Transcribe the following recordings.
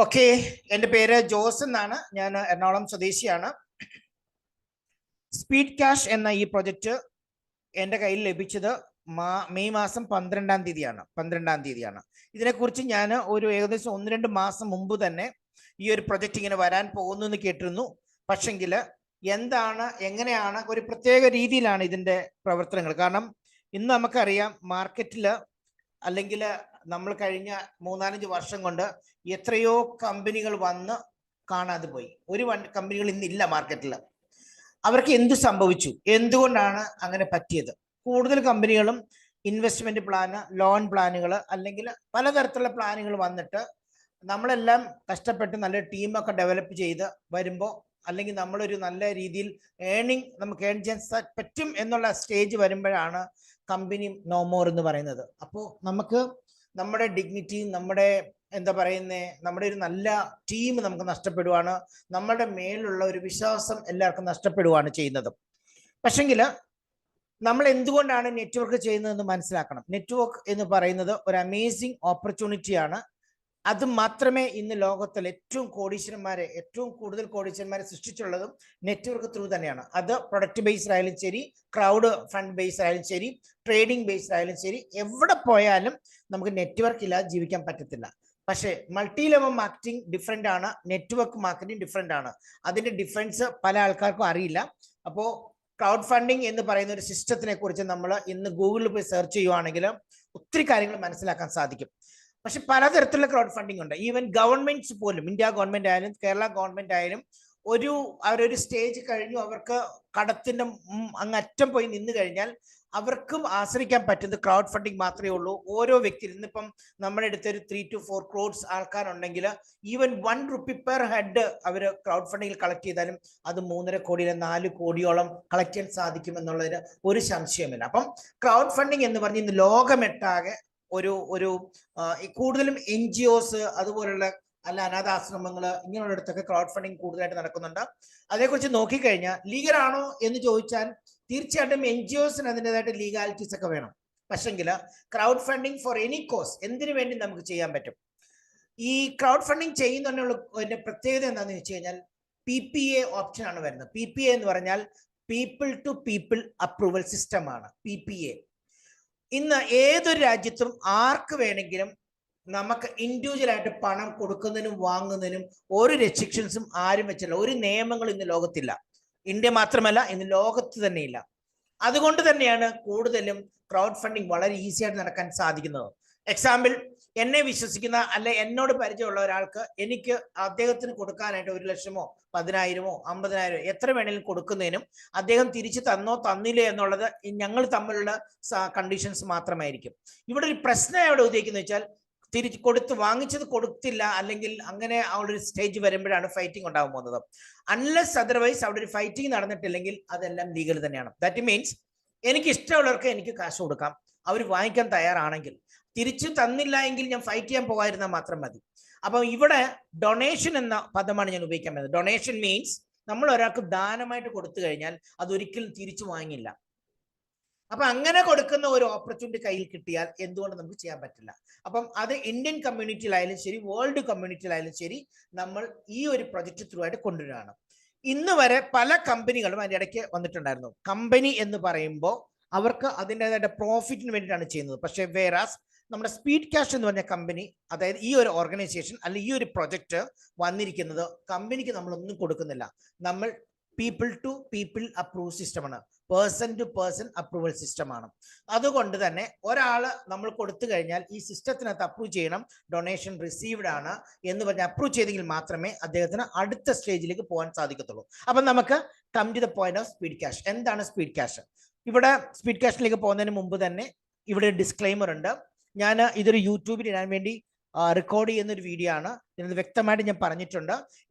Okay, എൻ്റെ പേര് ജോസ് എന്നാണ്. ഞാൻ എറണാകുളം സ്വദേശിയാണ്. സ്പീഡ് ക്യാഷ് എന്ന ഈ പ്രൊജക്റ്റ് എൻ്റെ കയ്യിൽ ലഭിച്ചത് മെയ് മാസം 12-ാം തീയതിയാണ്. ഇതിനെക്കുറിച്ച് ഞാൻ ഒരു ഏകദേശം 1-2 മാസം മുമ്പ് തന്നെ ഈ ഒരു പ്രൊജക്റ്റ് ഇങ്ങനെ വരാൻ പോകുന്നു എന്ന് കേട്ടിരുന്നു. പക്ഷെങ്കിൽ എന്താണ്, എങ്ങനെയാണ്, ഒരു പ്രത്യേക രീതിയിലാണ് ഇതിൻ്റെ പ്രവർത്തനങ്ങൾ. കാരണം ഇന്ന് നമുക്കറിയാം മാർക്കറ്റിൽ അല്ലെങ്കിൽ നമ്മൾ കഴിഞ്ഞ 3-4 വർഷം കൊണ്ട് എത്രയോ കമ്പനികൾ വന്ന് കാണാതെ പോയി. ഒരു കമ്പനികൾ ഇന്നില്ല മാർക്കറ്റിൽ. അവർക്ക് എന്ത് സംഭവിച്ചു, എന്തുകൊണ്ടാണ് അങ്ങനെ പറ്റിയത്? കൂടുതൽ കമ്പനികളും ഇൻവെസ്റ്റ്മെന്റ് പ്ലാന്, ലോൺ പ്ലാനുകൾ, അല്ലെങ്കിൽ പലതരത്തിലുള്ള പ്ലാനുകൾ വന്നിട്ട് നമ്മളെല്ലാം കഷ്ടപ്പെട്ട് നല്ല ടീമൊക്കെ ഡെവലപ്പ് ചെയ്ത് വരുമ്പോൾ, അല്ലെങ്കിൽ നമ്മളൊരു നല്ല രീതിയിൽ നമുക്ക് ഏൺ ചെയ്യാൻ പറ്റും എന്നുള്ള സ്റ്റേജ് വരുമ്പോഴാണ് കമ്പനി നോ മോർ എന്ന് പറയുന്നത്. അപ്പോൾ നമുക്ക് നമ്മുടെ ഡിഗ്നിറ്റി, നമ്മുടെ എന്താ പറയുന്നത്, നമ്മുടെ ഒരു നല്ല ടീം നമുക്ക് നഷ്ടപ്പെടുവാണ്. നമ്മുടെ മേലുള്ള ഒരു വിശ്വാസം എല്ലാവർക്കും നഷ്ടപ്പെടുവാണ് ചെയ്യുന്നത്. പക്ഷെങ്കിൽ നമ്മൾ എന്തുകൊണ്ടാണ് നെറ്റ്വർക്ക് ചെയ്യുന്നതെന്ന് മനസ്സിലാക്കണം. നെറ്റ്വർക്ക് എന്ന് പറയുന്നത് ഒരു അമേസിങ് ഓപ്പർച്യൂണിറ്റിയാണ്. അത് മാത്രമേ ഇന്ന് ലോകത്തിൽ ഏറ്റവും കൂടുതൽ കോടീശ്വരന്മാരെ സൃഷ്ടിച്ചുള്ളതും നെറ്റ്വർക്ക് ത്രൂ തന്നെയാണ്. അത് പ്രൊഡക്റ്റ് ബേസ്ഡ് ആയാലും ശരി, ക്രൗഡ് ഫണ്ട് ബേസ്ഡ് ആയാലും ശരി, ട്രേഡിംഗ് ബേസ്ഡ് ആയാലും ശരി, എവിടെ പോയാലും നമുക്ക് നെറ്റ്വർക്ക് ഇല്ലാതെ ജീവിക്കാൻ പറ്റത്തില്ല. പക്ഷേ മൾട്ടി ലെവൽ മാർക്കറ്റിംഗ് ഡിഫറെൻ്റ് ആണ്, നെറ്റ്വർക്ക് മാർക്കറ്റിംഗ് ഡിഫറെൻ്റ് ആണ്. അതിൻ്റെ ഡിഫറൻസ് പല ആൾക്കാർക്കും അറിയില്ല. അപ്പോൾ ക്രൗഡ് ഫണ്ടിങ് എന്ന് പറയുന്ന ഒരു സിസ്റ്റത്തിനെ കുറിച്ച് നമ്മൾ ഇന്ന് ഗൂഗിളിൽ പോയി സെർച്ച് ചെയ്യുവാണെങ്കിൽ ഒത്തിരി കാര്യങ്ങൾ മനസ്സിലാക്കാൻ സാധിക്കും. പക്ഷെ പലതരത്തിലുള്ള ക്രൗഡ് ഫണ്ടിങ് ഉണ്ട്. ഈവൻ ഗവൺമെന്റ്സ് പോലും, ഇന്ത്യ ഗവൺമെന്റ് ആയാലും കേരള ഗവൺമെന്റ് ആയാലും, അവരൊരു സ്റ്റേജ് കഴിഞ്ഞു, അവർക്ക് കടത്തിന്റെ അങ്ങറ്റം പോയി നിന്ന് കഴിഞ്ഞാൽ അവർക്കും ആശ്രയിക്കാൻ പറ്റുന്നത് ക്രൗഡ് ഫണ്ടിങ് മാത്രമേ ഉള്ളൂ. ഓരോ വ്യക്തി, ഇന്നിപ്പം നമ്മുടെ അടുത്ത് ഒരു 3 to 4 crores ആൾക്കാരുണ്ടെങ്കിൽ ഈവൻ 1 rupee പെർ ഹെഡ് അവർ ക്രൗഡ് ഫണ്ടിങ്ങിൽ കളക്ട് ചെയ്താലും അത് 3.5 കോടി 4 കോടിയോളം കളക്ട് ചെയ്യാൻ സാധിക്കും എന്നുള്ളതിന് ഒരു സംശയമില്ല. അപ്പം ക്രൗഡ് ഫണ്ടിങ് എന്ന് പറഞ്ഞ് ഇന്ന് ലോകമെട്ടാകെ ഒരു കൂടുതലും NGOs അതുപോലുള്ള അനാഥാശ്രമങ്ങൾ ഇങ്ങനെയുള്ളിടത്തൊക്കെ ക്രൗഡ് ഫണ്ടിങ് കൂടുതലായിട്ട് നടക്കുന്നുണ്ട്. അതേക്കുറിച്ച് നോക്കിക്കഴിഞ്ഞാൽ ലീഗൽ ആണോ എന്ന് ചോദിച്ചാൽ തീർച്ചയായിട്ടും NGOസിന് അതിൻ്റെതായിട്ട് ലീഗാലിറ്റീസ് ഒക്കെ വേണം. പക്ഷെങ്കിൽ crowd funding for any cause, എന്തിനു വേണ്ടി നമുക്ക് ചെയ്യാൻ പറ്റും. ഈ ക്രൗഡ് ഫണ്ടിങ് ചെയ്യുന്നതിന്റെ പ്രത്യേകത എന്താണെന്ന് വെച്ച് കഴിഞ്ഞാൽ PPA ഓപ്ഷൻ ആണ് വരുന്നത്. PPA എന്ന് പറഞ്ഞാൽ people to people approval system ആണ് PPA. ഇന്ന് ഏതൊരു രാജ്യത്തും ആർക്ക് വേണമെങ്കിലും നമുക്ക് ഇൻഡിവിജ്വൽ ആയിട്ട് പണം കൊടുക്കുന്നതിനും വാങ്ങുന്നതിനും ഒരു റെസ്ട്രിക്ഷൻസും ആരും വെച്ചില്ല. ഒരു നിയമങ്ങളും ഇന്ന് ലോകത്തില്ല. ഇന്ത്യ മാത്രമല്ല, ഇന്ന് ലോകത്ത് തന്നെയില്ല. അതുകൊണ്ട് തന്നെയാണ് കൂടുതലും ക്രൗഡ് ഫണ്ടിങ് വളരെ ഈസി ആയിട്ട് നടക്കാൻ സാധിക്കുന്നത്. എക്സാമ്പിൾ, എന്നെ വിശ്വസിക്കുന്ന അല്ലെ എന്നോട് പരിചയമുള്ള ഒരാൾക്ക് എനിക്ക് അദ്ദേഹത്തിന് കൊടുക്കാനായിട്ട് 1 ലക്ഷമോ 10,000-ഓ 50,000 എത്ര വേണേലും കൊടുക്കുന്നതിനും അദ്ദേഹം തിരിച്ചു തന്നോ തന്നില്ലേ എന്നുള്ളത് ഞങ്ങൾ തമ്മിലുള്ള കണ്ടീഷൻസ് മാത്രമായിരിക്കും. ഇവിടെ ഒരു പ്രശ്നം എവിടെ ഉദ്ദേശിക്കുന്നത് വെച്ചാൽ വാങ്ങിച്ചത് കൊടുത്തില്ല, അല്ലെങ്കിൽ അങ്ങനെ ആ ഒരു സ്റ്റേജ് വരുമ്പോഴാണ് ഫൈറ്റിംഗ് ഉണ്ടാകാൻ പോകുന്നത്. അൺലെസ് അതർവൈസ് അവിടെ ഒരു ഫൈറ്റിംഗ് നടന്നിട്ടില്ലെങ്കിൽ അതെല്ലാം ലീഗൽ തന്നെയാണ്. ദാറ്റ് മീൻസ് എനിക്ക് ഇഷ്ടമുള്ളവർക്ക് എനിക്ക് കാശ് കൊടുക്കാം, അവർ വാങ്ങിക്കാൻ തയ്യാറാണെങ്കിൽ. തിരിച്ചു തന്നില്ല എങ്കിൽ ഞാൻ ഫൈറ്റ് ചെയ്യാൻ പോകാതിരുന്നാൽ മാത്രം മതി. അപ്പം ഇവിടെ ഡൊണേഷൻ എന്ന പദമാണ് ഞാൻ ഉപയോഗിക്കാൻ പറ്റുന്നത്. ഡൊണേഷൻ മീൻസ് നമ്മൾ ഒരാൾക്ക് ദാനമായിട്ട് കൊടുത്തു കഴിഞ്ഞാൽ അതൊരിക്കലും തിരിച്ചു വാങ്ങില്ല. അപ്പൊ അങ്ങനെ കൊടുക്കുന്ന ഒരു ഓപ്പർച്യൂണിറ്റി കയ്യിൽ കിട്ടിയാൽ എന്തുകൊണ്ട് നമുക്ക് ചെയ്യാൻ പറ്റില്ല? അപ്പം അത് ഇന്ത്യൻ കമ്മ്യൂണിറ്റിയിലായാലും ശരി, വേൾഡ് കമ്മ്യൂണിറ്റിയിലായാലും ശരി, നമ്മൾ ഈ ഒരു പ്രൊജക്ട് ത്രൂ ആയിട്ട് കൊണ്ടുവരികയാണ്. ഇന്ന് വരെ പല കമ്പനികളും അതിൻ്റെ ഇടയ്ക്ക് വന്നിട്ടുണ്ടായിരുന്നു. കമ്പനി എന്ന് പറയുമ്പോൾ അവർക്ക് അതിൻ്റെതായിട്ട് പ്രോഫിറ്റിന് വേണ്ടിയിട്ടാണ് ചെയ്യുന്നത്. പക്ഷേ വേറാസ് നമ്മുടെ സ്പീഡ് ക്യാഷ് എന്ന് പറഞ്ഞ കമ്പനി, അതായത് ഈ ഒരു ഓർഗനൈസേഷൻ അല്ലെങ്കിൽ ഈ ഒരു പ്രൊജക്ട് വന്നിരിക്കുന്നത് കമ്പനിക്ക് നമ്മളൊന്നും കൊടുക്കുന്നില്ല. നമ്മൾ പീപ്പിൾ ടു പീപ്പിൾ അപ്രൂവ് സിസ്റ്റമാണ്, പേഴ്സൺ ടു പേഴ്സൺ അപ്രൂവൽ സിസ്റ്റമാണ്. അതുകൊണ്ട് തന്നെ ഒരാൾ നമ്മൾ കൊടുത്തു കഴിഞ്ഞാൽ ഈ സിസ്റ്റത്തിനകത്ത് അപ്രൂവ് ചെയ്യണം, ഡൊണേഷൻ റിസീവ്ഡ് ആണ് എന്ന് പറഞ്ഞ് അപ്രൂവ് ചെയ്തെങ്കിൽ മാത്രമേ അദ്ദേഹത്തിന് അടുത്ത സ്റ്റേജിലേക്ക് പോകാൻ സാധിക്കത്തുള്ളൂ. അപ്പം നമുക്ക് come to the point of speed cash. എന്താണ് സ്പീഡ് ക്യാഷ്? ഇവിടെ സ്പീഡ് ക്യാഷിലേക്ക് പോകുന്നതിന് മുമ്പ് തന്നെ ഇവിടെ ഡിസ്ക്ലെയിമർ ഉണ്ട്. ഞാൻ ഇതൊരു യൂട്യൂബിൽ ഇടാൻ വേണ്ടി റെക്കോർഡ് ചെയ്യുന്നൊരു വീഡിയോ ആണ്. ഇതിനകത്ത് വ്യക്തമായിട്ട് ഞാൻ പറഞ്ഞിട്ടുണ്ട്,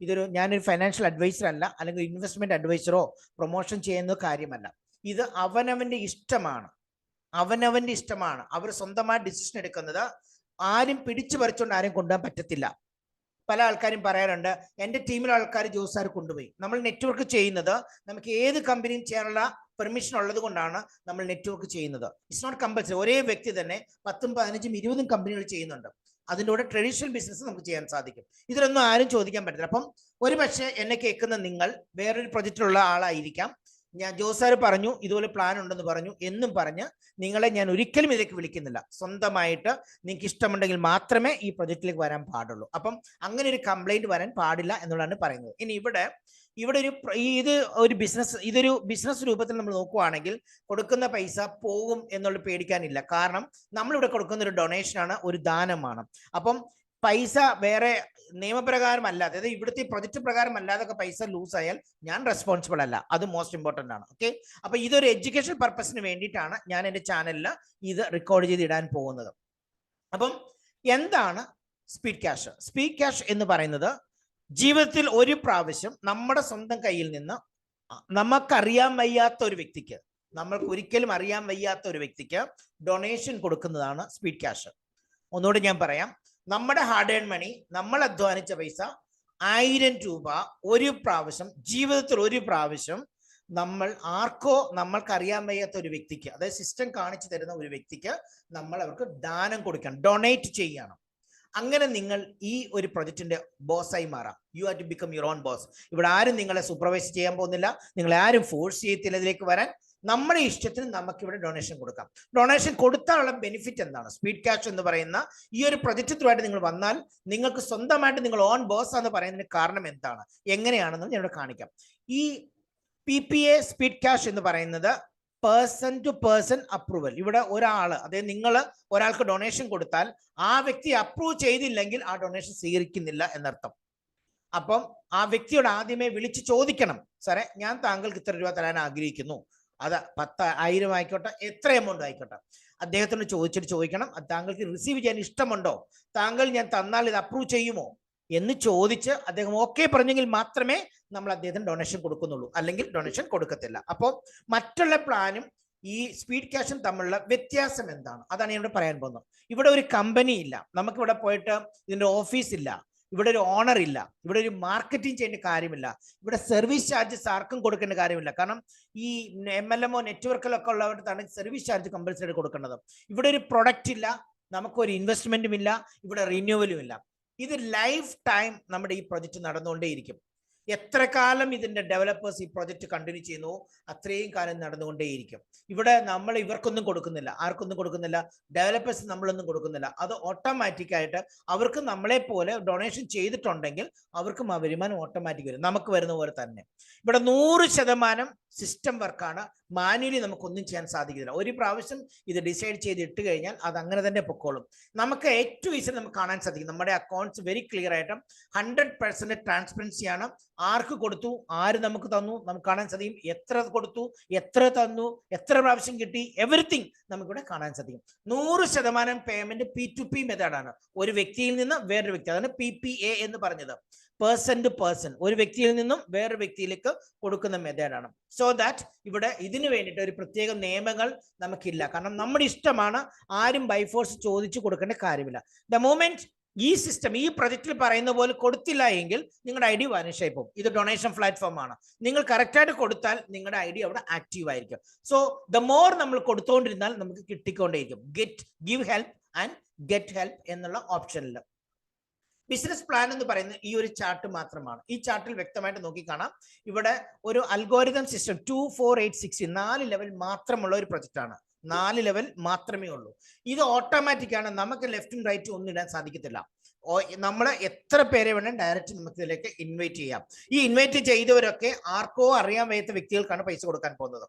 ഞാനൊരു ഫൈനാൻഷ്യൽ അഡ്വൈസർ അല്ല, അല്ലെങ്കിൽ ഇൻവെസ്റ്റ്മെന്റ് അഡ്വൈസറോ പ്രൊമോഷൻ ചെയ്യുന്ന കാര്യമല്ല. ഇത് അവനവന്റെ ഇഷ്ടമാണ്. അവർ സ്വന്തമായി ഡിസിഷൻ എടുക്കുന്നത്. ആരും പിടിച്ചു പറിച്ചുകൊണ്ട് ആരും കൊണ്ടുപോകാൻ പറ്റത്തില്ല. പല ആൾക്കാരും പറയാറുണ്ട്, എൻ്റെ ടീമിലെ ആൾക്കാർ ജോസാർ കൊണ്ടുപോയി. നമ്മൾ നെറ്റ്വർക്ക് ചെയ്യുന്നത് നമുക്ക് ഏത് കമ്പനിയും ചെയ്യാനുള്ള പെർമിഷൻ ഉള്ളത് കൊണ്ടാണ് നമ്മൾ നെറ്റ്വർക്ക് ചെയ്യുന്നത്. It's not compulsory. ഒരേ വ്യക്തി തന്നെ 10, 15, 20 കമ്പനികൾ ചെയ്യുന്നുണ്ട്. അതിൻ്റെ കൂടെ ട്രഡീഷണൽ ബിസിനസ് നമുക്ക് ചെയ്യാൻ സാധിക്കും. ഇതിലൊന്നും ആരും ചോദിക്കാൻ പറ്റില്ല. അപ്പം ഒരു പക്ഷേ എന്നെ കേൾക്കുന്ന നിങ്ങൾ വേറൊരു പ്രൊജക്റ്റിലുള്ള ആളായിരിക്കാം. ഞാൻ ജോസാർ പറഞ്ഞു ഇതുപോലെ പ്ലാൻ ഉണ്ടെന്ന് പറഞ്ഞു എന്നും പറഞ്ഞ് നിങ്ങളെ ഞാൻ ഒരിക്കലും ഇതിലേക്ക് വിളിക്കുന്നില്ല. സ്വന്തമായിട്ട് നിങ്ങൾക്ക് ഇഷ്ടമുണ്ടെങ്കിൽ മാത്രമേ ഈ പ്രൊജക്റ്റിലേക്ക് വരാൻ പാടുള്ളൂ. അപ്പം അങ്ങനെ ഒരു കംപ്ലൈന്റ് വരാൻ പാടില്ല എന്നുള്ളതാണ് പറയുന്നത്. ഇനി ഇവിടെ ഇതൊരു ബിസിനസ് രൂപത്തിൽ നമ്മൾ നോക്കുവാണെങ്കിൽ കൊടുക്കുന്ന പൈസ പോകും എന്നുള്ള പേടിക്കാനില്ല. കാരണം നമ്മളിവിടെ കൊടുക്കുന്ന ഒരു ഡൊണേഷനാണ്, ഒരു ദാനമാണ്. അപ്പം പൈസ വേറെ നിയമപ്രകാരം അല്ലാതെ, അതായത് ഇവിടുത്തെ പ്രൊജക്ട് പ്രകാരം അല്ലാതെ പൈസ ലൂസ് ആയാൽ ഞാൻ റെസ്പോൺസിബിൾ അല്ല. അത് മോസ്റ്റ് ഇമ്പോർട്ടൻ്റ് ആണ്. ഓക്കെ, അപ്പൊ ഇതൊരു എഡ്യൂക്കേഷൻ പർപ്പസിന് വേണ്ടിയിട്ടാണ് ഞാൻ എൻ്റെ ചാനലിൽ ഇത് റെക്കോർഡ് ചെയ്ത് ഇടാൻ പോകുന്നത്. അപ്പം എന്താണ് സ്പീഡ് ക്യാഷ്? സ്പീഡ് ക്യാഷ് എന്ന് പറയുന്നത് ജീവിതത്തിൽ ഒരു പ്രാവശ്യം നമ്മുടെ സ്വന്തം കയ്യിൽ നിന്ന് നമുക്കറിയാൻ വയ്യാത്ത ഒരു വ്യക്തിക്ക്, നമ്മൾക്ക് ഒരിക്കലും അറിയാൻ വയ്യാത്ത ഒരു വ്യക്തിക്ക് ഡൊണേഷൻ കൊടുക്കുന്നതാണ് സ്പീഡ് ക്യാഷ്. ഒന്നുകൂടി ഞാൻ പറയാം, നമ്മുടെ ഹാർഡ് ഏൺ മണി, നമ്മൾ അധ്വാനിച്ച പൈസ 1000 രൂപ ഒരു പ്രാവശ്യം, ജീവിതത്തിൽ ഒരു പ്രാവശ്യം നമ്മൾ ആർക്കോ നമ്മൾക്കറിയാൻ വയ്യാത്ത ഒരു വ്യക്തിക്ക്, അതായത് സിസ്റ്റം കാണിച്ചു തരുന്ന ഒരു വ്യക്തിക്ക് നമ്മൾ അവർക്ക് ദാനം കൊടുക്കണം, ഡൊണേറ്റ് ചെയ്യണം. അങ്ങനെ നിങ്ങൾ ഈ ഒരു പ്രൊജക്റ്റിന്റെ ബോസായി മാറാം. You have to become your own boss. ഇവിടെ ആരും നിങ്ങളെ സൂപ്പർവൈസ് ചെയ്യാൻ പോകുന്നില്ല, നിങ്ങളെ ആരും ഫോഴ്സ് ചെയ്യത്തില്ല ഇതിലേക്ക് വരാൻ. നമ്മുടെ ഇഷ്ടത്തിന് നമുക്കിവിടെ ഡൊണേഷൻ കൊടുക്കാം. ഡൊണേഷൻ കൊടുത്താലുള്ള ബെനിഫിറ്റ് എന്താണ്? സ്പീഡ് ക്യാഷ് എന്ന് പറയുന്ന ഈ ഒരു പ്രൊജക്റ്റ് ത്രൂ ആയിട്ട് നിങ്ങൾ വന്നാൽ നിങ്ങൾക്ക് സ്വന്തമായിട്ട് നിങ്ങൾ ഓൺ ബോസ് എന്ന് പറയുന്നതിന് കാരണം എന്താണ്, എങ്ങനെയാണെന്ന് ഞാൻ ഇവിടെ കാണിക്കാം. ഈ PPA സ്പീഡ് ക്യാഷ് എന്ന് പറയുന്നത് പേഴ്സൺ ടു പേഴ്സൺ അപ്രൂവൽ. ഇവിടെ ഒരാള്, അതായത് നിങ്ങൾ ഒരാൾക്ക് ഡൊണേഷൻ കൊടുത്താൽ ആ വ്യക്തി അപ്രൂവ് ചെയ്തില്ലെങ്കിൽ ആ ഡൊണേഷൻ സ്വീകരിക്കുന്നില്ല എന്നർത്ഥം. അപ്പം ആ വ്യക്തിയോട് ആദ്യമേ വിളിച്ച് ചോദിക്കണം, സാറേ ഞാൻ താങ്കൾക്ക് ഇത്ര രൂപ തരാൻ ആഗ്രഹിക്കുന്നു, അത് 10,000 ആയിക്കോട്ടെ, എത്ര എമൗണ്ട് ആയിക്കോട്ടെ, അദ്ദേഹത്തോട് ചോദിക്കണം, താങ്കൾക്ക് റിസീവ് ചെയ്യാൻ ഇഷ്ടമുണ്ടോ, താങ്കൾ ഞാൻ തന്നാൽ ഇത് അപ്രൂവ് ചെയ്യുമോ എന്ന് ചോദിച്ച് അദ്ദേഹം ഓക്കെ പറഞ്ഞെങ്കിൽ മാത്രമേ നമ്മൾ അദ്ദേഹത്തിന് ഡൊണേഷൻ കൊടുക്കുന്നുള്ളൂ, അല്ലെങ്കിൽ ഡൊണേഷൻ കൊടുക്കത്തില്ല. അപ്പോൾ മറ്റുള്ള പ്ലാനും ഈ സ്പീഡ് ക്യാഷും തമ്മിലുള്ള വ്യത്യാസം എന്താണ്, അതാണ് ഞാൻ ഇവിടെ പറയാൻ പോകുന്നത്. ഇവിടെ ഒരു കമ്പനി ഇല്ല, നമുക്കിവിടെ പോയിട്ട് ഇതിന്റെ ഓഫീസ് ഇല്ല, ഇവിടെ ഒരു ഓണർ ഇല്ല, ഇവിടെ ഒരു മാർക്കറ്റിംഗ് ചെയ്യേണ്ട കാര്യമില്ല, ഇവിടെ സർവീസ് ചാർജസ് ആർക്കും കൊടുക്കേണ്ട കാര്യമില്ല. കാരണം ഈ MLMO നെറ്റ്വർക്കിലൊക്കെ ഉള്ളവർക്ക് സർവീസ് ചാർജ് കമ്പൽസറി കൊടുക്കേണ്ടത്. ഇവിടെ ഒരു പ്രൊഡക്റ്റ് ഇല്ല, നമുക്കൊരു ഇൻവെസ്റ്റ്മെന്റും ഇല്ല, ഇവിടെ റിന്യൂവലും ഇല്ല. ഇത് ലൈഫ് ടൈം നമ്മുടെ ഈ പ്രൊജക്റ്റ് നടന്നുകൊണ്ടേയിരിക്കും. എത്ര കാലം ഇതിന്റെ ഡെവലപ്പേഴ്സ് ഈ പ്രൊജക്റ്റ് കണ്ടിന്യൂ ചെയ്യുന്നു അത്രയും കാലം നടന്നുകൊണ്ടേയിരിക്കും. ഇവിടെ നമ്മൾ ഇവർക്കൊന്നും കൊടുക്കുന്നില്ല, ആർക്കൊന്നും കൊടുക്കുന്നില്ല, ഡെവലപ്പേഴ്സ് നമ്മളൊന്നും കൊടുക്കുന്നില്ല. അത് ഓട്ടോമാറ്റിക് ആയിട്ട് അവർക്ക് നമ്മളെ പോലെ ഡൊണേഷൻ ചെയ്തിട്ടുണ്ടെങ്കിൽ അവർക്കും ആ വരുമാനം ഓട്ടോമാറ്റിക് വരും, നമുക്ക് വരുന്ന പോലെ തന്നെ. ഇവിടെ 100% സിസ്റ്റം വർക്കാണ്, മാനുവലി നമുക്കൊന്നും ചെയ്യാൻ സാധിക്കില്ല. ഒരു പ്രാവശ്യം ഇത് ഡിസൈഡ് ചെയ്ത് ഇട്ട് കഴിഞ്ഞാൽ അത് അങ്ങനെ തന്നെ പൊക്കോളും. നമുക്ക് ഏറ്റവും ഈസി നമുക്ക് കാണാൻ സാധിക്കും, നമ്മുടെ അക്കൗണ്ട്സ് വെരി ക്ലിയർ ആയിട്ട് 100% ട്രാൻസ്പെറൻസി ആണ്. ആർക്ക് കൊടുത്തു, ആര് നമുക്ക് തന്നു, നമുക്ക് കാണാൻ സാധിക്കും. എത്ര കൊടുത്തു, എത്ര തന്നു, എത്ര പ്രാവശ്യം കിട്ടി, എവറിത്തിങ് നമുക്കിവിടെ കാണാൻ സാധിക്കും. 100% പേയ്മെന്റ് P2P മെത്തേഡാണ്, ഒരു വ്യക്തിയിൽ നിന്ന് വേറൊരു വ്യക്തി. അതാണ് PPA എന്ന് പറഞ്ഞത്, പേഴ്സൺ ടു പേഴ്സൺ, ഒരു വ്യക്തിയിൽ നിന്നും വേറൊരു വ്യക്തിയിലേക്ക് കൊടുക്കുന്ന മെത്തേഡാണ്. സോ ദാറ്റ് ഇവിടെ ഇതിന് വേണ്ടിയിട്ട് ഒരു പ്രത്യേക നിയമങ്ങൾ നമുക്കില്ല, കാരണം നമ്മുടെ ഇഷ്ടമാണ്, ആരും ബൈ ഫോഴ്സ് ചോദിച്ചു കൊടുക്കേണ്ട കാര്യമില്ല. ദ മൊമെന്റ് ഈ സിസ്റ്റം ഈ പ്രൊജക്റ്റിൽ പറയുന്ന പോലെ കൊടുത്തില്ല എങ്കിൽ നിങ്ങളുടെ ID വാനിഷ് ആയി പോകും. ഇത് ഡൊണേഷൻ പ്ലാറ്റ്ഫോം ആണ്, നിങ്ങൾ കറക്റ്റായിട്ട് കൊടുത്താൽ നിങ്ങളുടെ ID അവിടെ ആക്റ്റീവ് ആയിരിക്കും. സോ ദ മോർ നമ്മൾ കൊടുത്തുകൊണ്ടിരുന്നാൽ നമുക്ക് കിട്ടിക്കൊണ്ടേയിരിക്കും. Give help and get help എന്നുള്ള ഓപ്ഷനിൽ ബിസിനസ് പ്ലാൻ എന്ന് പറയുന്നത് ഈ ഒരു ചാർട്ട് മാത്രമാണ്. ഈ ചാർട്ടിൽ വ്യക്തമായിട്ട് നോക്കിക്കാണാം, ഇവിടെ ഒരു അൽഗോരിതം സിസ്റ്റം 2, 4, 8, 16 4 ലെവൽ മാത്രമുള്ള ഒരു പ്രൊജക്റ്റ് ആണ്. 4 ലെവൽ മാത്രമേ ഉള്ളൂ. ഇത് ഓട്ടോമാറ്റിക് ആണ്, നമുക്ക് ലെഫ്റ്റും റൈറ്റും ഒന്നും ഇടാൻ സാധിക്കത്തില്ല. നമ്മൾ എത്ര പേരെ വേണം ഡയറക്റ്റ് നമുക്ക് ഇതിലേക്ക് ഇൻവൈറ്റ് ചെയ്യാം. ഈ ഇൻവൈറ്റ് ചെയ്തവരൊക്കെ ആർക്കോ അറിയാൻ വയ്യാത്ത വ്യക്തികൾക്കാണ് പൈസ കൊടുക്കാൻ പോകുന്നത്.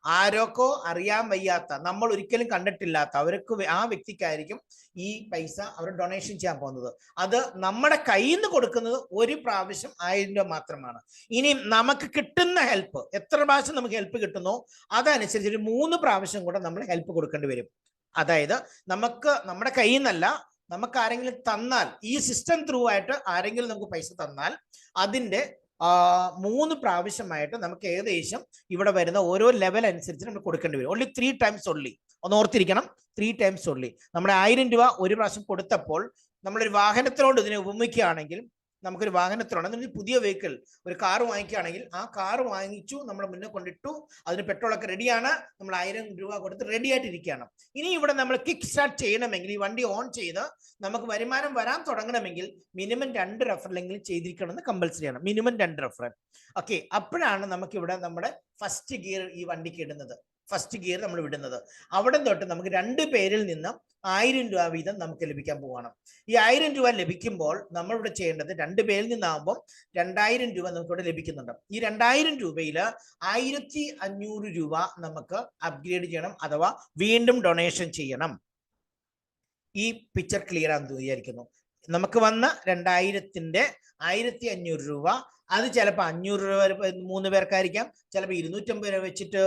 ആരൊക്കെ അറിയാൻ വയ്യാത്ത, നമ്മൾ ഒരിക്കലും കണ്ടിട്ടില്ലാത്ത അവർക്ക്, ആ വ്യക്തിക്കായിരിക്കും ഈ പൈസ അവർ ഡൊണേഷൻ ചെയ്യാൻ പോകുന്നത്. അത് നമ്മുടെ കയ്യിൽ നിന്ന് കൊടുക്കുന്നത് ഒരു പ്രാവശ്യം 1000 രൂപ മാത്രമാണ്. ഇനി നമുക്ക് കിട്ടുന്ന ഹെൽപ്പ്, എത്ര പ്രാവശ്യം നമുക്ക് ഹെൽപ്പ് കിട്ടുന്നോ അതനുസരിച്ച് ഒരു 3 പ്രാവശ്യം കൂടെ നമ്മൾ ഹെൽപ്പ് കൊടുക്കേണ്ടി വരും. അതായത് നമുക്ക് നമ്മുടെ കയ്യിൽ നിന്നല്ല, നമുക്ക് ആരെങ്കിലും തന്നാൽ, ഈ സിസ്റ്റം ത്രൂ ആയിട്ട് ആരെങ്കിലും നമുക്ക് പൈസ തന്നാൽ അതിന്റെ 3 പ്രാവശ്യമായിട്ട് നമുക്ക് ഏകദേശം ഇവിടെ വരുന്ന ഓരോ ലെവൽ അനുസരിച്ച് നമ്മൾ കൊടുക്കേണ്ടി വരും. Only 3 times only. ഒന്ന് ഓർത്തിരിക്കണം, 3 ടൈംസ് ഓൺലി. നമ്മുടെ 1000 രൂപ ഒരു പ്രാവശ്യം കൊടുത്തപ്പോൾ നമ്മളൊരു വാഹനത്തിനോട് ഇതിനെ ഉപമിക്കുകയാണെങ്കിൽ നമുക്കൊരു വാഹനത്തിലാണ് എന്നൊരു പുതിയ വെഹിക്കിൾ, ഒരു കാർ വാങ്ങിക്കുകയാണെങ്കിൽ ആ കാർ വാങ്ങിച്ചു, നമ്മൾ മുന്നേ കൊണ്ടിട്ടു, അതിന് പെട്രോളൊക്കെ റെഡിയാണ്, നമ്മൾ 1000 രൂപ കൊടുത്ത് റെഡി ആയിട്ടിരിക്കുകയാണ്. ഇനി ഇവിടെ നമ്മൾ കിക്ക് സ്റ്റാർട്ട് ചെയ്യണമെങ്കിൽ, ഈ വണ്ടി ഓൺ ചെയ്ത് നമുക്ക് വരുമാനം വരാൻ തുടങ്ങണമെങ്കിൽ മിനിമം 2 റെഫറലെങ്കിലും ചെയ്തിരിക്കണമെന്ന് കമ്പൽസറി ആണ്. Minimum 2 referral. ഓക്കെ, അപ്പോഴാണ് നമുക്ക് ഇവിടെ നമ്മുടെ ഫസ്റ്റ് ഗിയർ ഈ വണ്ടിക്ക് ഇടുന്നത്, ഫസ്റ്റ് ഗിയർ നമ്മൾ വിടുന്നത്. അവിടെ തൊട്ട് നമുക്ക് 2 പേരിൽ നിന്ന് 1000 രൂപ വീതം നമുക്ക് ലഭിക്കാൻ പോവാണ്. ഈ 1000 രൂപ ലഭിക്കുമ്പോൾ നമ്മൾ ഇവിടെ ചെയ്യേണ്ടത്, 2 പേരിൽ നിന്നാകുമ്പോൾ 2000 രൂപ നമുക്ക് ഇവിടെ ലഭിക്കുന്നുണ്ട്. ഈ 2000 രൂപയിൽ 1500 രൂപ നമുക്ക് അപ്ഗ്രേഡ് ചെയ്യണം, അഥവാ വീണ്ടും ഡൊണേഷൻ ചെയ്യണം. ഈ പിക്ചർ ക്ലിയർ ആണെന്ന് വിചാരിക്കുന്നു. നമുക്ക് വന്ന 2000-ന്റെ 1500 രൂപ, അത് ചിലപ്പോൾ 500 രൂപ 3 പേർക്കായിരിക്കാം, ചിലപ്പോൾ 250 രൂപ വെച്ചിട്ട്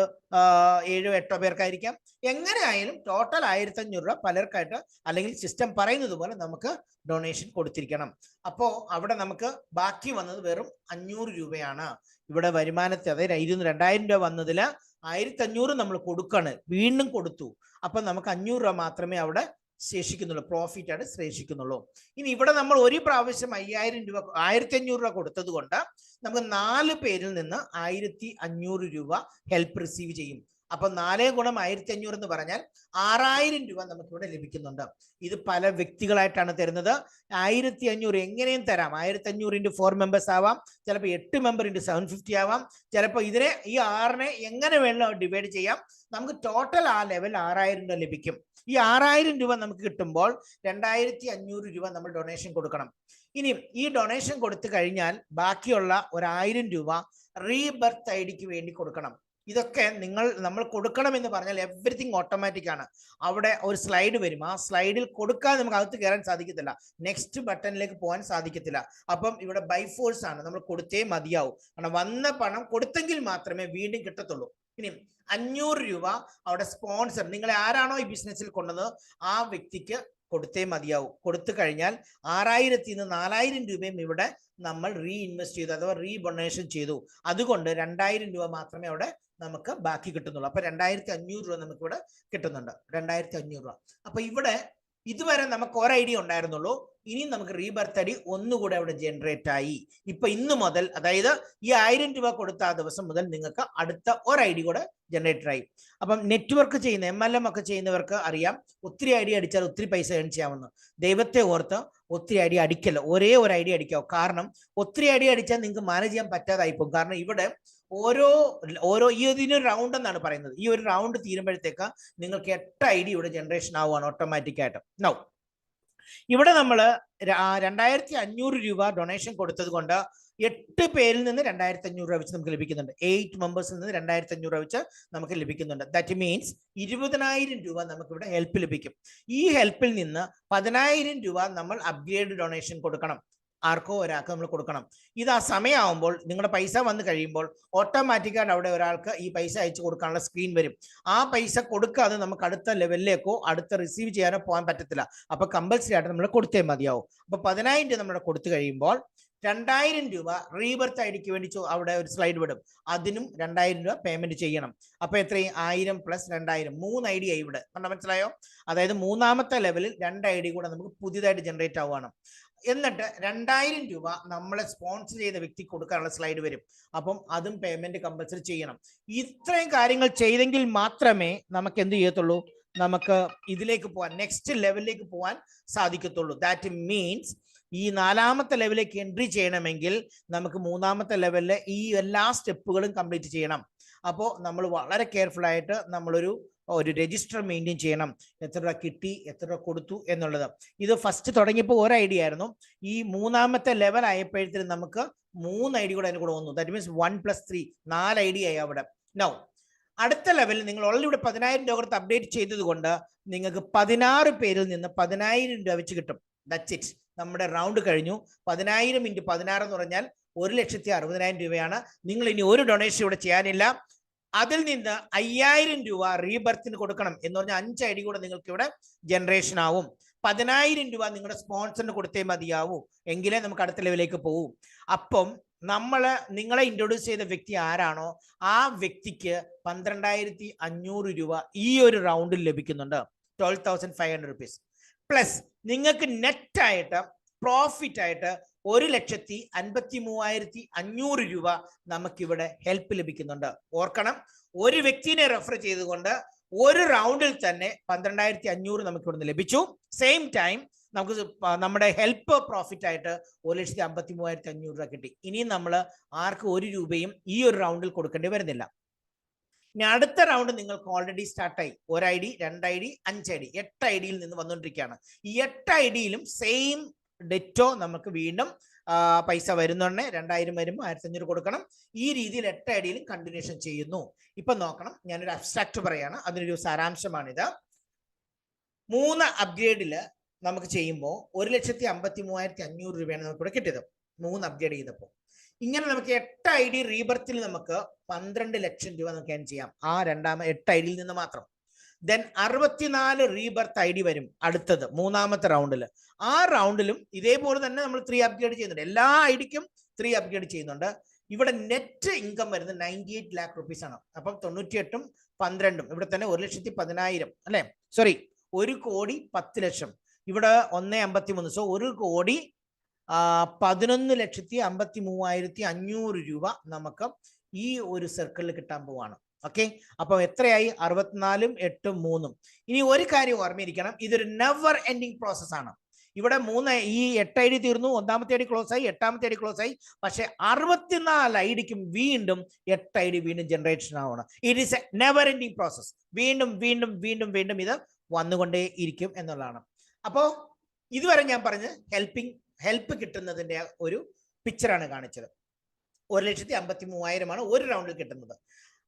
7-8 പേർക്കായിരിക്കാം. എങ്ങനെ ആയാലും ടോട്ടൽ 1500 രൂപ പലർക്കായിട്ട്, അല്ലെങ്കിൽ സിസ്റ്റം പറയുന്നത് പോലെ നമുക്ക് ഡൊണേഷൻ കൊടുത്തിരിക്കണം. അപ്പോൾ അവിടെ നമുക്ക് ബാക്കി വന്നത് വെറും 500 രൂപയാണ്. ഇവിടെ വരുമാനത്തെ, അതായത് 2000 രൂപ വന്നതിൽ 1500 നമ്മൾ കൊടുക്കാണ്, വീണ്ടും കൊടുത്തു. അപ്പൊ നമുക്ക് 500 രൂപ മാത്രമേ അവിടെ ശേഷിക്കുന്നുള്ളൂ, പ്രോഫിറ്റ് ആയിട്ട് ശേഷിക്കുന്നുള്ളൂ. ഇനി ഇവിടെ നമ്മൾ ഒരു പ്രാവശ്യം 1500 രൂപ കൊടുത്തത് കൊണ്ട് നമുക്ക് 4 പേരിൽ നിന്ന് 1500 രൂപ ഹെൽപ്പ് റിസീവ് ചെയ്യും. അപ്പൊ 4 ഗുണം 1500 എന്ന് പറഞ്ഞാൽ 6000 രൂപ നമുക്ക് ഇവിടെ ലഭിക്കുന്നുണ്ട്. ഇത് പല വ്യക്തികളായിട്ടാണ് തരുന്നത്. 1500 എങ്ങനെയും തരാം. 1500 × 4 മെമ്പേഴ്സ് ആവാം, ചിലപ്പോൾ 8 മെമ്പർ × 750 ആവാം, ചിലപ്പോൾ ഇതിനെ ഈ 6-നെ എങ്ങനെ വേണം ഡിവൈഡ് ചെയ്യാം. നമുക്ക് ടോട്ടൽ ആ ലെവൽ 6000 രൂപ ലഭിക്കും. ഈ 6000 രൂപ നമുക്ക് കിട്ടുമ്പോൾ 2500 രൂപ നമ്മൾ ഡൊണേഷൻ കൊടുക്കണം. ഇനി ഈ ഡൊണേഷൻ കൊടുത്തു കഴിഞ്ഞാൽ ബാക്കിയുള്ള 1000 രൂപ റീബർത്ത് ഐഡിക്ക് വേണ്ടി കൊടുക്കണം. ഇതൊക്കെ നമ്മൾ കൊടുക്കണം എന്ന് പറഞ്ഞാൽ എവറിത്തിങ് ഓട്ടോമാറ്റിക് ആണ്. അവിടെ ഒരു സ്ലൈഡ് വരും, ആ സ്ലൈഡിൽ കൊടുക്കാതെ നമുക്ക് അകത്ത് കയറാൻ സാധിക്കത്തില്ല, നെക്സ്റ്റ് ബട്ടണിലേക്ക് പോകാൻ സാധിക്കത്തില്ല. അപ്പം ഇവിടെ ബൈ ഫോഴ്സ് ആണ്, നമ്മൾ കൊടുത്തേ മതിയാവും. കാരണം വന്ന പണം കൊടുത്തെങ്കിൽ മാത്രമേ വീണ്ടും കിട്ടത്തുള്ളൂ. ഇനി 500 രൂപ അവിടെ സ്പോൺസർ, നിങ്ങളെ ആരാണോ ഈ ബിസിനസ്സിൽ കൊണ്ടത് ആ വ്യക്തിക്ക് കൊടുത്തേ മതിയാവും. കൊടുത്തു കഴിഞ്ഞാൽ 6000-ൽ നിന്ന് 4000 രൂപയും ഇവിടെ നമ്മൾ റീഇൻവെസ്റ്റ് ചെയ്തു, അഥവാ റീഡൊണേഷൻ ചെയ്തു. അതുകൊണ്ട് 2000 രൂപ മാത്രമേ അവിടെ നമുക്ക് ബാക്കി കിട്ടുന്നുള്ളൂ. അപ്പൊ 2500 രൂപ നമുക്ക് ഇവിടെ കിട്ടുന്നുണ്ട്, 2500 രൂപ. അപ്പൊ ഇവിടെ ഇതുവരെ നമുക്ക് ഒരു ഐഡിയ ഉണ്ടായിരുന്നുള്ളൂ. ഇനി നമുക്ക് റീബർത്ത് ഐഡി ഒന്നുകൂടെ അവിടെ ജനറേറ്റ് ആയി. ഇപ്പൊ ഇന്ന് മുതൽ, അതായത് ഈ 1000 രൂപ കൊടുത്ത ആ ദിവസം മുതൽ നിങ്ങൾക്ക് അടുത്ത ഒരു ഐഡി കൂടെ ജനറേറ്റർ ആയി. അപ്പം നെറ്റ്വർക്ക് ചെയ്യുന്ന MLM ഒക്കെ ചെയ്യുന്നവർക്ക് അറിയാം, ഒത്തിരി ഐഡി അടിച്ചാൽ ഒത്തിരി പൈസ ഏൺ ചെയ്യാമെന്ന്. ദൈവത്തെ ഓർത്ത് ഒത്തിരി ഐഡി അടിക്കല്ല, ഒരേ ഒരു ഐഡി അടിക്കാവും. കാരണം ഒത്തിരി ഐഡി അടിച്ചാൽ നിങ്ങൾക്ക് മാനേജ് ചെയ്യാൻ പറ്റാതായിപ്പോകും. കാരണം ഇവിടെ ഓരോ ഈ ഇതിനൊരു റൗണ്ട് എന്നാണ് പറയുന്നത്. ഈ ഒരു റൗണ്ട് തീരുമ്പോഴത്തേക്ക് നിങ്ങൾക്ക് 8 ഐഡി ഇവിടെ ജനറേഷൻ ആവുകയാണ് ഓട്ടോമാറ്റിക് ആയിട്ട്. നൗ ഇവിടെ നമ്മൾ 2500 രൂപ ഡൊണേഷൻ കൊടുത്തത് കൊണ്ട് 8 പേരിൽ നിന്ന് 2500 രൂപ വെച്ച് നമുക്ക് ലഭിക്കുന്നുണ്ട്. 8 മെമ്പേഴ്സിൽ നിന്ന് 2500 രൂപ വെച്ച് നമുക്ക് ലഭിക്കുന്നുണ്ട്. ദാറ്റ് മീൻസ് 20000 രൂപ നമുക്ക് ഇവിടെ ഹെൽപ്പ് ലഭിക്കും. ഈ ഹെൽപ്പിൽ നിന്ന് 10000 രൂപ നമ്മൾ അപ്ഗ്രേഡ് ഡൊണേഷൻ കൊടുക്കണം. ആർക്കോ ഒരാൾക്ക് നമ്മൾ കൊടുക്കണം. ഇത് ആ സമയമാകുമ്പോൾ നിങ്ങളുടെ പൈസ വന്നു കഴിയുമ്പോൾ ഓട്ടോമാറ്റിക്കായിട്ട് അവിടെ ഒരാൾക്ക് ഈ പൈസ അയച്ചു കൊടുക്കാനുള്ള സ്ക്രീൻ വരും. ആ പൈസ കൊടുക്കാതെ നമുക്ക് അടുത്ത ലെവലിലേക്കോ അടുത്ത റിസീവ് ചെയ്യാനോ പോകാൻ പറ്റത്തില്ല. അപ്പൊ കമ്പൽസറി ആയിട്ട് നമ്മൾ കൊടുത്തേ മതിയാവും. അപ്പൊ 10000 രൂപ നമ്മൾ കൊടുത്തു കഴിയുമ്പോൾ 2000 രൂപ റീബർത്ത് ഐഡിക്ക് വേണ്ടി അവിടെ ഒരു സ്ലൈഡ് വിടും, അതിനും 2000 രൂപ പേയ്മെന്റ് ചെയ്യണം. അപ്പൊ എത്രയും 1000 + 2000, 3 ഐഡി ആയി ഇവിടെ. മനസ്സിലായോ? അതായത് മൂന്നാമത്തെ ലെവലിൽ 2 ഐഡി കൂടെ നമുക്ക് പുതിയതായിട്ട് ജനറേറ്റ് ആവുകയാണ്. എന്നിട്ട് 2000 രൂപ നമ്മളെ സ്പോൺസർ ചെയ്ത വ്യക്തിക്ക് കൊടുക്കാനുള്ള സ്ലൈഡ് വരും. അപ്പം അതും പേയ്മെന്റ് കമ്പൽസറി ചെയ്യണം. ഇത്രയും കാര്യങ്ങൾ ചെയ്തെങ്കിൽ മാത്രമേ നമുക്ക് എന്ത് ചെയ്യത്തുള്ളൂ, നമുക്ക് ഇതിലേക്ക് പോകാൻ, നെക്സ്റ്റ് ലെവലിലേക്ക് പോകാൻ സാധിക്കത്തുള്ളൂ. ദാറ്റ് മീൻസ് ഈ 4ാമത്തെ ലെവലിലേക്ക് എൻട്രി ചെയ്യണമെങ്കിൽ നമുക്ക് 3ാമത്തെ ലെവലിലെ ഈ എല്ലാ സ്റ്റെപ്പുകളും കംപ്ലീറ്റ് ചെയ്യണം. അപ്പോൾ നമ്മൾ വളരെ കെയർഫുൾ ആയിട്ട് നമ്മളൊരു രജിസ്റ്റർ മെയിൻറ്റെയിൻ ചെയ്യണം. എത്ര രൂപ കിട്ടി, എത്ര രൂപ കൊടുത്തു എന്നുള്ളത്. ഇത് ഫസ്റ്റ് തുടങ്ങിയപ്പോൾ ഒരു ഐഡി ആയിരുന്നു. ഈ 3ാമത്തെ ലെവൽ ആയപ്പോഴത്തേനും നമുക്ക് 3 ഐഡി കൂടെ അതിന് കൂടെ വന്നു. ദാറ്റ് മീൻസ് 1 + 3, 4 ഐഡി ആയി അവിടെ. നൗ അടുത്ത ലെവലിൽ നിങ്ങൾ ഓൾറെഡി ഇവിടെ 10000 രൂപ കൊടുത്ത് അപ്ഡേറ്റ് ചെയ്തത് കൊണ്ട് നിങ്ങൾക്ക് 16 പേരിൽ നിന്ന് 10000 രൂപ വെച്ച് കിട്ടും. That's it. നമ്മുടെ റൗണ്ട് കഴിഞ്ഞു. 10000 × 16 എന്ന് പറഞ്ഞാൽ 1,60,000 രൂപയാണ്. നിങ്ങൾ ഇനി ഒരു ഡൊണേഷൻ ഇവിടെ ചെയ്യാനില്ല. അതിൽ നിന്ന് 5000 രൂപ റീബർത്തിന് കൊടുക്കണം എന്ന് പറഞ്ഞാൽ 5 ഐഡി കൂടെ നിങ്ങൾക്ക് ഇവിടെ ജനറേഷൻ ആവും. 10000 രൂപ നിങ്ങളുടെ സ്പോൺസറിന് കൊടുത്തേ മതിയാവൂ, എങ്കിലേ നമുക്ക് അടുത്ത ലെവലിലേക്ക് പോകൂ. അപ്പം നിങ്ങളെ ഇൻട്രൊഡ്യൂസ് ചെയ്ത വ്യക്തി ആരാണോ ആ വ്യക്തിക്ക് 12500 രൂപ ഈ ഒരു റൗണ്ടിൽ ലഭിക്കുന്നുണ്ട്. 12,500 rupees. പ്ലസ് നിങ്ങൾക്ക് നെറ്റ് ആയിട്ട് പ്രോഫിറ്റ് ആയിട്ട് 1,53,500 രൂപ നമുക്കിവിടെ ഹെൽപ്പ് ലഭിക്കുന്നുണ്ട്. ഓർക്കണം, ഒരു വ്യക്തിനെ റെഫർ ചെയ്തുകൊണ്ട് ഒരു റൗണ്ടിൽ തന്നെ 12,500 നമുക്ക് ഇവിടുന്ന് ലഭിച്ചു. സെയിം ടൈം നമുക്ക് നമ്മുടെ ഹെൽപ്പ് പ്രോഫിറ്റ് ആയിട്ട് 1,53,500 രൂപ കിട്ടി. ഇനിയും നമ്മൾ ആർക്കും 1 രൂപയും ഈ ഒരു റൗണ്ടിൽ കൊടുക്കേണ്ടി വരുന്നില്ല. ഇനി അടുത്ത റൗണ്ട് നിങ്ങൾക്ക് ഓൾറെഡി സ്റ്റാർട്ടായി. 1 ID, 2 ID, 5 ID, 8 IDയിൽ നിന്ന് വന്നുകൊണ്ടിരിക്കുകയാണ്. ഈ 8 IDയിലും സെയിം ഡെറ്റോ നമുക്ക് വീണ്ടും പൈസ വരുന്നുണ്ട്. 2000 വരുമ്പോൾ 1500 കൊടുക്കണം. ഈ രീതിയിൽ 8 IDയിലും കണ്ടിന്യൂഷൻ ചെയ്യുന്നു. ഇപ്പൊ നോക്കണം, ഞാനൊരു അബ്സ്ട്രാക്ട് പറയാണ്, അതിനൊരു സാരാംശമാണിത്. 3 അപ്ഗ്രേഡില് നമുക്ക് ചെയ്യുമ്പോൾ 1,53,500 രൂപയാണ് നമുക്കിവിടെ കിട്ടിയത്. 3 അപ്ഗ്രേഡ് ചെയ്തപ്പോൾ ഇങ്ങനെ നമുക്ക് 8 ID റീബർത്തിൽ നമുക്ക് 12 ലക്ഷം രൂപ നമുക്ക് ഏൺ ചെയ്യാം. ആ 8 IDയിൽ നിന്ന് മാത്രം. ദെൻ 64 റീബർത്ത് ID വരും അടുത്തത് 3ാമത്തെ റൗണ്ടിൽ. ആ റൗണ്ടിലും ഇതേപോലെ തന്നെ നമ്മൾ 3 അപ്ഗ്രേഡ് ചെയ്യുന്നുണ്ട്. എല്ലാ IDക്കും 3 അപ്ഗ്രേഡ് ചെയ്യുന്നുണ്ട്. ഇവിടെ നെറ്റ് ഇൻകം വരുന്നത് 98 lakh rupees ആണ്. അപ്പം 98ഉം 12ഉം ഇവിടെ തന്നെ 1,10,000 അല്ലെ, സോറി 1,10,00,000. ഇവിടെ 1,53. സോ 1,11,53,500 രൂപ നമുക്ക് ഈ ഒരു സർക്കിളിൽ കിട്ടാൻ പോവാണ്. ഓക്കെ, അപ്പൊ എത്രയായി? 64ഉം 8ഉം 3ഉം. ഇനി ഒരു കാര്യം ഓർമ്മയിരിക്കണം, ഇതൊരു നെവർ എൻഡിങ് പ്രോസസ് ആണ്. ഇവിടെ ഈ 8 ID തീർന്നു, 1ാമത്തെ ID ക്ലോസ് ആയി, 8ാമത്തെ ID ക്ലോസ് ആയി. പക്ഷെ 64 IDക്കും വീണ്ടും 8 ID വീണ്ടും ജനറേഷൻ ആവണം. It is A never ending process. വീണ്ടും വീണ്ടും വീണ്ടും വീണ്ടും ഇത് വന്നുകൊണ്ടേ ഇരിക്കും എന്നുള്ളതാണ്. അപ്പോ ഇതുവരെ ഞാൻ പറഞ്ഞ് ഹെൽപ്പ് കിട്ടുന്നതിന്റെ ഒരു പിക്ചറാണ് കാണിച്ചത്. 1,53,000 ഒരു റൗണ്ടിൽ കിട്ടുന്നത്.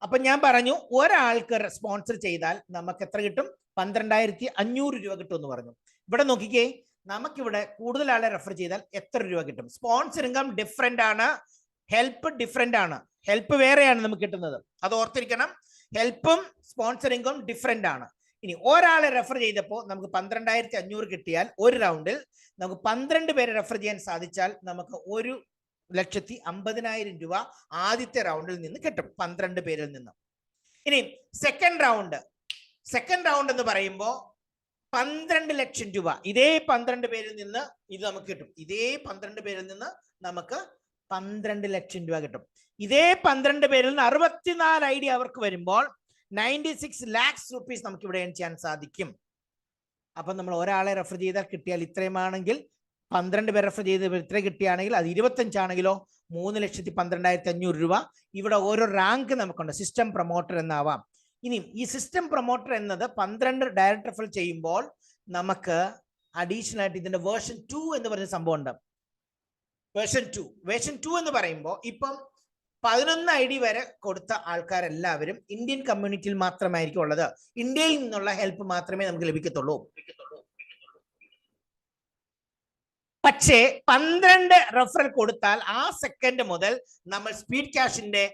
അപ്പൊ ഞാൻ പറഞ്ഞു, ഒരാൾക്ക് സ്പോൺസർ ചെയ്താൽ നമുക്ക് എത്ര കിട്ടും? 12,500 രൂപ കിട്ടും എന്ന് പറഞ്ഞു. ഇവിടെ നോക്കിക്കേ, നമുക്കിവിടെ കൂടുതൽ ആളെ റെഫർ ചെയ്താൽ എത്ര രൂപ കിട്ടും? സ്പോൺസർ ഇൻകം ഡിഫറെന്റ് ആണ്, ഹെൽപ്പ് ഡിഫറെന്റ് ആണ്. ഹെൽപ്പ് വേറെയാണ് നമുക്ക് കിട്ടുന്നത്, അത് ഓർത്തിരിക്കണം. ഹെൽപ്പും സ്പോൺസർ ഇൻകം ഡിഫറെന്റ് ആണ്. ഇനി ഒരാളെ റെഫർ ചെയ്തപ്പോൾ നമുക്ക് 12,500 കിട്ടിയാൽ ഒരു റൗണ്ടിൽ നമുക്ക് 12 പേരെ റെഫർ ചെയ്യാൻ സാധിച്ചാൽ നമുക്ക് 1,50,000 രൂപ ആദ്യത്തെ റൗണ്ടിൽ നിന്ന് കിട്ടും, 12 പേരിൽ നിന്ന്. ഇനി സെക്കൻഡ് റൗണ്ട് എന്ന് പറയുമ്പോൾ 12 ലക്ഷം രൂപ ഇതേ 12 പേരിൽ നിന്ന് ഇത് നമുക്ക് കിട്ടും. ഇതേ 12 പേരിൽ നിന്ന് നമുക്ക് 12 ലക്ഷം രൂപ കിട്ടും. ഇതേ 12 പേരിൽ നിന്ന് 64 ID അവർക്ക് വരുമ്പോൾ 96 lakhs rupees നമുക്ക് ഇവിടെ ഏൺ ചെയ്യാൻ സാധിക്കും. അപ്പൊ നമ്മൾ ഒരാളെ റെഫർ ചെയ്താൽ കിട്ടിയാൽ ഇത്രയുമാണെങ്കിൽ, 12 പേർ റെഫർ ചെയ്ത് ഇത്ര കിട്ടിയാണെങ്കിൽ, അത് 25 ആണെങ്കിലോ 3,12,500 രൂപ. ഇവിടെ ഓരോ റാങ്ക് നമുക്കുണ്ട്. സിസ്റ്റം പ്രൊമോട്ടർ എന്നാവാം. ഇനി ഈ സിസ്റ്റം പ്രൊമോട്ടർ എന്നത് 12 ഡയറക്റ്റ് റെഫർ ചെയ്യുമ്പോൾ നമുക്ക് അഡീഷണൽ ആയിട്ട് ഇതിന്റെ വേർഷൻ 2 എന്ന് പറഞ്ഞ സംഭവം ഉണ്ട്. വേർഷൻ 2 എന്ന് പറയുമ്പോൾ ഇപ്പം 11 ID വരെ കൊടുത്ത ആൾക്കാരെല്ലാവരും ഇന്ത്യൻ കമ്മ്യൂണിറ്റിയിൽ മാത്രമായിരിക്കും ഉള്ളത്. ഇന്ത്യയിൽ നിന്നുള്ള ഹെൽപ്പ് മാത്രമേ നമുക്ക് ലഭിക്കത്തുള്ളൂ. പക്ഷേ 12 റെഫറൽ കൊടുത്താൽ ആ സെക്കൻഡ് മുതൽ നമ്മൾ സ്പീഡ് ക്യാഷിന്റെ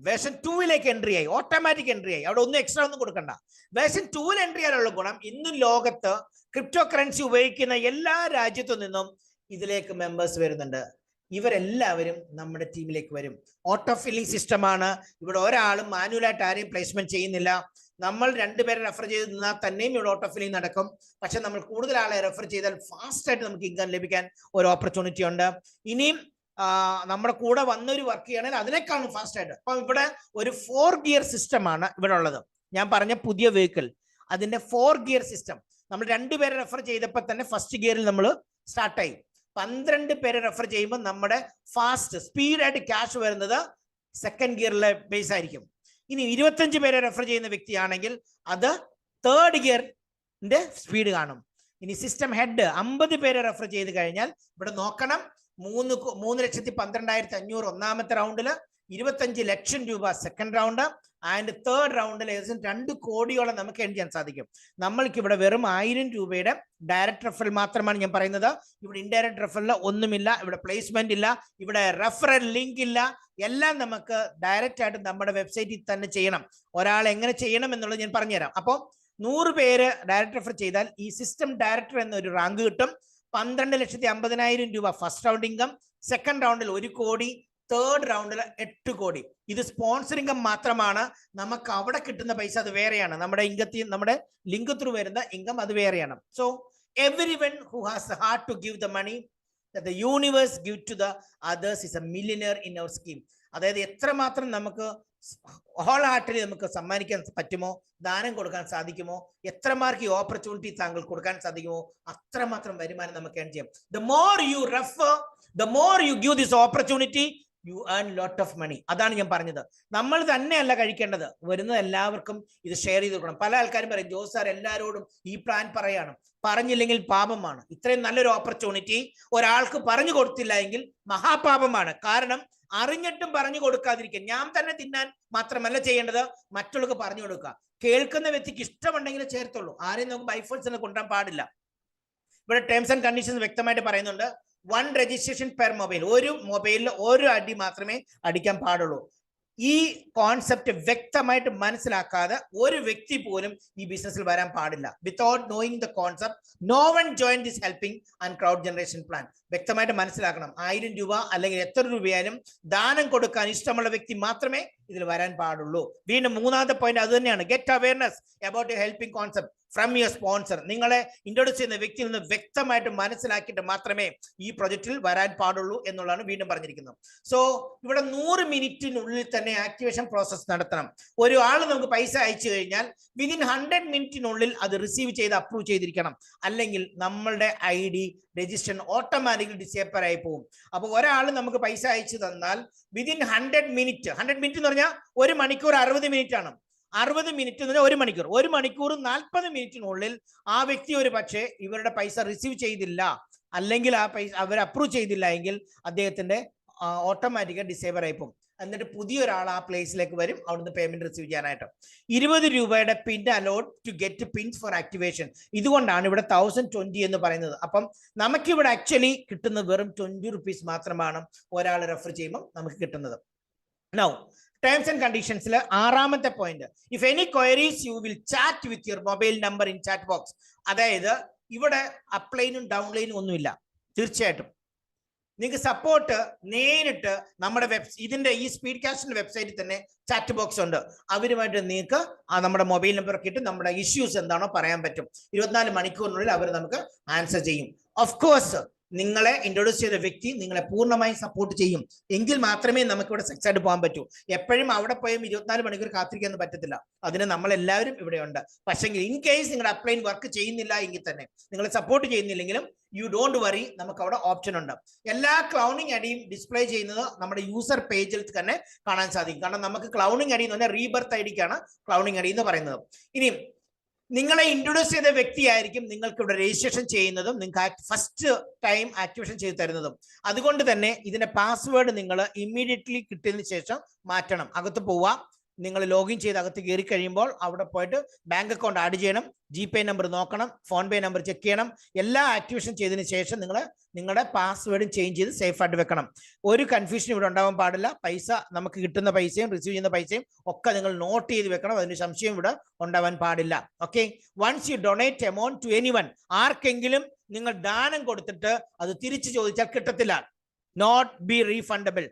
വേർഷൻ 2ലേക്ക് എൻട്രി ആയി, ഓട്ടോമാറ്റിക് എൻട്രി ആയി. അവിടെ ഒന്നും എക്സ്ട്രാ ഒന്നും കൊടുക്കണ്ട. വേർഷൻ 2ൽ എൻട്രി ചെയ്യാനുള്ള ഗുണം, ഇന്ന് ലോകത്ത് ക്രിപ്റ്റോ കറൻസി ഉപയോഗിക്കുന്ന എല്ലാ രാജ്യത്തു നിന്നും ഇതിലേക്ക് മെമ്പേഴ്സ് വരുന്നുണ്ട്. ഇവരെല്ലാവരും നമ്മുടെ ടീമിലേക്ക് വരും. ഓട്ടോ ഫില്ലിംഗ് സിസ്റ്റമാണ്. ഇവിടെ ഒരാളും മാനുവലായിട്ട് ആരെയും പ്ലേസ്മെന്റ് ചെയ്യുന്നില്ല. നമ്മൾ 2 പേരെ റെഫർ ചെയ്ത് നിന്നാൽ തന്നെയും ഇവിടെ ഓട്ടോ ഫില്ലിംഗ് നടക്കും. പക്ഷെ നമ്മൾ കൂടുതൽ ആളെ റെഫർ ചെയ്താൽ ഫാസ്റ്റ് ആയിട്ട് നമുക്ക് ഇൻകം ലഭിക്കാൻ ഒരു ഓപ്പർച്യൂണിറ്റി ഉണ്ട്. ഇനിയും നമ്മുടെ കൂടെ വന്നൊരു വർക്ക് ചെയ്യണമെങ്കിൽ അതിനേക്കാളും ഫാസ്റ്റ് ആയിട്ട്. അപ്പം ഇവിടെ ഒരു 4 ഗിയർ സിസ്റ്റമാണ് ഇവിടെ ഉള്ളത്. ഞാൻ പറഞ്ഞ പുതിയ വെഹിക്കിൾ, അതിന്റെ 4 ഗിയർ സിസ്റ്റം. നമ്മൾ 2 പേരെ റെഫർ ചെയ്തപ്പോൾ തന്നെ ഫസ്റ്റ് ഗിയറിൽ നമ്മൾ സ്റ്റാർട്ടായി. 12 പേരെ റെഫർ ചെയ്യുമ്പോൾ നമ്മുടെ ഫാസ്റ്റ് സ്പീഡായിട്ട് ക്യാഷ് വരുന്നത് സെക്കൻഡ് ഗിയറിലെ ബേസ് ആയിരിക്കും. ഇനി 25 പേരെ റെഫർ ചെയ്യുന്ന വ്യക്തിയാണെങ്കിൽ അത് 3rd ഗിയറിന്റെ സ്പീഡ് കാണും. ഇനി സിസ്റ്റം ഹെഡ് 50 പേരെ റെഫർ ചെയ്ത് കഴിഞ്ഞാൽ ഇവിടെ നോക്കണം, 3,12,500 ഒന്നാമത്തെ റൗണ്ടില്, 25 ലക്ഷം രൂപ സെക്കൻഡ് റൗണ്ട്, ആൻഡ് 3rd റൗണ്ടിൽ ഏകദേശം 2 കോടിയോളം നമുക്ക് എൺ ചെയ്യാൻ സാധിക്കും. നമ്മൾക്ക് ഇവിടെ വെറും 1000 രൂപയുടെ ഡയറക്റ്റ് റെഫറൽ മാത്രമാണ് ഞാൻ പറയുന്നത്. ഇവിടെ ഇൻഡയറക്റ്റ് റെഫറൽ ഒന്നുമില്ല, ഇവിടെ പ്ലേസ്മെന്റ് ഇല്ല, ഇവിടെ റെഫറൽ ലിങ്ക് ഇല്ല. എല്ലാം നമുക്ക് ഡയറക്റ്റ് ആയിട്ട് നമ്മുടെ വെബ്സൈറ്റിൽ തന്നെ ചെയ്യണം. ഒരാൾ എങ്ങനെ ചെയ്യണം എന്നുള്ളത് ഞാൻ പറഞ്ഞുതരാം. അപ്പോൾ 100 പേര് ഡയറക്റ്റ് റെഫർ ചെയ്താൽ ഈ സിസ്റ്റം ഡയറക്ടർ എന്നൊരു റാങ്ക് കിട്ടും. 12,50,000 രൂപ ഫസ്റ്റ് റൗണ്ട് ഇൻകം, സെക്കൻഡ് റൗണ്ടിൽ 1 കോടി, 3rd റൗണ്ടിൽ 8 കോടി. ഇത് സ്പോൺസർ ഇൻകം മാത്രമാണ്. നമുക്ക് അവിടെ കിട്ടുന്ന പൈസ അത് വേറെയാണ്. നമ്മുടെ ലിങ്ക് ത്രൂ വരുന്ന ഇൻകം അത് വേറെയാണ്. So Everyone who has the heart to give the money that the universe give to the others is a millionaire in our scheme. അതായത് എത്രമാത്രം നമുക്ക് ഹോൾ ഹാർട്ടിൽ നമുക്ക് സമ്മാനിക്കാൻ പറ്റുമോ, ദാനം കൊടുക്കാൻ സാധിക്കുമോ, എത്രമാർക്ക് ഈ ഓപ്പർച്യൂണിറ്റി താങ്കൾ കൊടുക്കാൻ സാധിക്കുമോ, അത്രമാത്രം വരുമാനം നമുക്ക് ഏൺ ചെയ്യാം. The more you refer, the more you give this opportunity, you earn lot of money. അതാണ് ഞാൻ പറഞ്ഞത്. നമ്മൾ തന്നെയല്ല കഴിക്കേണ്ടത്, വരുന്നത് എല്ലാവർക്കും ഇത് ഷെയർ ചെയ്ത് കൊടുക്കണം. പല ആൾക്കാരും പറയും, ജോസ് സാർ എല്ലാവരോടും ഈ പ്ലാൻ പറയാണ്, പറഞ്ഞില്ലെങ്കിൽ പാപമാണ്. ഇത്രയും നല്ലൊരു ഓപ്പർച്യൂണിറ്റി ഒരാൾക്ക് പറഞ്ഞു കൊടുത്തില്ല എങ്കിൽ മഹാപാപമാണ്. കാരണം അറിഞ്ഞിട്ടും പറഞ്ഞു കൊടുക്കാതിരിക്കാൻ, ഞാൻ തന്നെ തിന്നാൻ മാത്രമല്ല ചെയ്യേണ്ടത്, മറ്റുള്ളവർക്ക് പറഞ്ഞു കൊടുക്കുക. കേൾക്കുന്ന വ്യക്തിക്ക് ഇഷ്ടമുണ്ടെങ്കിൽ ചേർത്തുള്ളൂ, ആരെയും നമുക്ക് ബൈ ഫോഴ്സ് കൊണ്ടുവരാൻ പാടില്ല. ഇവിടെ ടേംസ് ആൻഡ് കണ്ടീഷൻസ് വ്യക്തമായിട്ട് പറയുന്നുണ്ട്. 1 രജിസ്ട്രേഷൻ പെർ മൊബൈൽ, ഒരു മൊബൈലിൽ ഒരു അടി മാത്രമേ അടിക്കാൻ പാടുള്ളൂ. ഈ കോൺസെപ്റ്റ് വ്യക്തമായിട്ട് മനസ്സിലാക്കാതെ ഒരു വ്യക്തി പോലും ഈ ബിസിനസ്സിൽ വരാൻ പാടില്ല. Without knowing the concept, no one join this helping and crowd generation plan. വ്യക്തമായിട്ട് മനസ്സിലാക്കണം. 1000 രൂപ അല്ലെങ്കിൽ എത്ര രൂപയായാലും ദാനം കൊടുക്കാൻ ഇഷ്ടമുള്ള വ്യക്തി മാത്രമേ ഇതിൽ വരാൻ പാടുള്ളൂ. വീണ്ടും മൂന്നാമത്തെ പോയിന്റ് അത് തന്നെയാണ്. Get awareness about A helping concept from your sponsor. നിങ്ങളെ ഇൻട്രൊഡ്യൂസ് ചെയ്യുന്ന വ്യക്തിയിൽ നിന്ന് വ്യക്തമായിട്ട് മനസ്സിലാക്കിയിട്ട് മാത്രമേ ഈ പ്രൊജക്റ്റിൽ വരാൻ പാടുള്ളൂ എന്നുള്ളതാണ് വീണ്ടും പറഞ്ഞിരിക്കുന്നത്. സോ ഇവിടെ 100 മിനിറ്റിനുള്ളിൽ തന്നെ ആക്ടിവേഷൻ പ്രോസസ് നടത്തണം. ഒരു ആൾ നമുക്ക് പൈസ അയച്ചു കഴിഞ്ഞാൽ വിതിൻ 100 മിനിറ്റിനുള്ളിൽ അത് റിസീവ് ചെയ്ത് അപ്രൂവ് ചെയ്തിരിക്കണം. അല്ലെങ്കിൽ നമ്മളുടെ ID രജിസ്ട്രേഷൻ ഓട്ടോമാറ്റിക്കലി ഡിസേബിൾ ആയി പോകും. അപ്പൊ ഒരാൾ നമുക്ക് പൈസ അയച്ചു തന്നാൽ വിതിൻ 100 മിനിറ്റ് എന്ന് പറഞ്ഞാൽ 1 മണിക്കൂർ 60 മിനിറ്റ് ആണ്. 60 മിനിറ്റ് എന്ന് പറഞ്ഞാൽ 1 മണിക്കൂർ, 1 മണിക്കൂർ 40 മിനിറ്റിനുള്ളിൽ ആ വ്യക്തി ഒരു പക്ഷേ ഇവരുടെ പൈസ റിസീവ് ചെയ്തില്ല, അല്ലെങ്കിൽ ആ പൈസ അവർ അപ്രൂവ് ചെയ്തില്ല എങ്കിൽ അദ്ദേഹത്തിന്റെ ഓട്ടോമാറ്റിക്കായി ഡിസേബിൾ ആയി പോകും. എന്നിട്ട് പുതിയൊരാൾ ആ പ്ലേസിലേക്ക് വരും, അവിടുന്ന് പേയ്മെന്റ് റിസീവ് ചെയ്യാനായിട്ട്. 20 രൂപയുടെ pin allot to get pins for activation. ഇതുകൊണ്ടാണ് ഇവിടെ 1020 എന്ന് പറയുന്നത്. അപ്പം നമുക്കിവിടെ ആക്ച്വലി കിട്ടുന്നത് വെറും 20 റുപ്പീസ് മാത്രമാണ് ഒരാൾ റെഫർ ചെയ്യുമ്പോൾ നമുക്ക് കിട്ടുന്നത്. നൗ ടേംസ് ആൻഡ് കണ്ടീഷൻസിൽ 6ാമത്തെ point, if any queries you will chat with your mobile number in chat box. അതായത് ഇവിടെ അപ്ലൈനും ഡൗൺലൈനും ഒന്നുമില്ല. തീർച്ചയായിട്ടും നിങ്ങൾക്ക് സപ്പോർട്ട് നേരിട്ട് നമ്മുടെ ഇതിന്റെ ഈ സ്പീഡ് കാസ്റ്റിന്റെ വെബ്സൈറ്റിൽ തന്നെ ചാറ്റ് ബോക്സ് ഉണ്ട്. അവരുമായിട്ട് നിങ്ങൾക്ക് നമ്മുടെ മൊബൈൽ നമ്പർ ഒക്കെ ഇട്ട് നമ്മുടെ ഇഷ്യൂസ് എന്താണോ പറയാൻ പറ്റും. 24 മണിക്കൂറിനുള്ളിൽ അവർ നമുക്ക് ആൻസർ ചെയ്യും. ഓഫ് കോഴ്സ് നിങ്ങളെ ഇൻട്രൊഡ്യൂസ് ചെയ്ത വ്യക്തി നിങ്ങളെ പൂർണ്ണമായും സപ്പോർട്ട് ചെയ്യും. എങ്കിൽ മാത്രമേ നമുക്ക് ഇവിടെ സക്സസ് ആയിട്ട് പോകാൻ പറ്റൂ. എപ്പോഴും അവിടെ പോയും 24 മണിക്കൂർ കാത്തിരിക്കാൻ പറ്റത്തില്ല. അതിന് നമ്മളെല്ലാവരും ഇവിടെ ഉണ്ട്. പക്ഷെങ്കിൽ ഇൻ കേസ് നിങ്ങളുടെ അപ്ലൈൻ വർക്ക് ചെയ്യുന്നില്ല എങ്കിൽ തന്നെ, നിങ്ങളെ സപ്പോർട്ട് ചെയ്യുന്നില്ലെങ്കിലും യു ഡോണ്ട് വറി, നമുക്ക് അവിടെ ഓപ്ഷൻ ഉണ്ട്. എല്ലാ ക്ലൗണിങ് അടിയും ഡിസ്പ്ലേ ചെയ്യുന്നത് നമ്മുടെ യൂസർ പേജിൽ തന്നെ കാണാൻ സാധിക്കും. കാരണം നമുക്ക് ക്ലൗണിങ് അടി എന്ന് പറഞ്ഞാൽ റീബർത്ത് ഐഡിക്കാണ് ക്ലൗണിങ് അടി എന്ന് പറയുന്നത്. ഇനി നിങ്ങളെ ഇൻട്രൊഡ്യൂസ് ചെയ്ത വ്യക്തിയായിരിക്കും നിങ്ങൾക്ക് ഇവിടെ രജിസ്ട്രേഷൻ ചെയ്യുന്നതും നിങ്ങൾക്ക് ഫസ്റ്റ് ടൈം ആക്ടിവേഷൻ ചെയ്ത് തരുന്നതും. അതുകൊണ്ട് തന്നെ ഇതിന്റെ പാസ്വേഡ് നിങ്ങൾ ഇമ്മീഡിയറ്റ്ലി കിട്ടിയതിന് ശേഷം മാറ്റണം. അകത്ത് പോവാം, നിങ്ങൾ ലോഗിൻ ചെയ്ത് അകത്ത് കയറി കഴിയുമ്പോൾ അവിടെ പോയിട്ട് ബാങ്ക് അക്കൗണ്ട് ആഡ് ചെയ്യണം, GPay നമ്പർ നോക്കണം, ഫോൺ പേ നമ്പർ ചെക്ക് ചെയ്യണം. എല്ലാ ആക്ടിവേഷൻ ചെയ്തതിന് ശേഷം നിങ്ങൾ നിങ്ങളുടെ പാസ്വേഡും ചേഞ്ച് ചെയ്ത് സേഫ് ആയിട്ട് വെക്കണം. ഒരു കൺഫ്യൂഷൻ ഇവിടെ ഉണ്ടാവാൻ പാടില്ല. പൈസ നമുക്ക് കിട്ടുന്ന പൈസയും റിസീവ് ചെയ്യുന്ന പൈസയും ഒക്കെ നിങ്ങൾ നോട്ട് ചെയ്ത് വെക്കണം. അതിന് സംശയം ഇവിടെ ഉണ്ടാവാൻ പാടില്ല. Okay, once you donate amount to anyone, ആർക്കെങ്കിലും നിങ്ങൾ ദാനം കൊടുത്തിട്ട് അത് തിരിച്ചു ചോദിച്ചാൽ കിട്ടത്തില്ല. Not be refundable.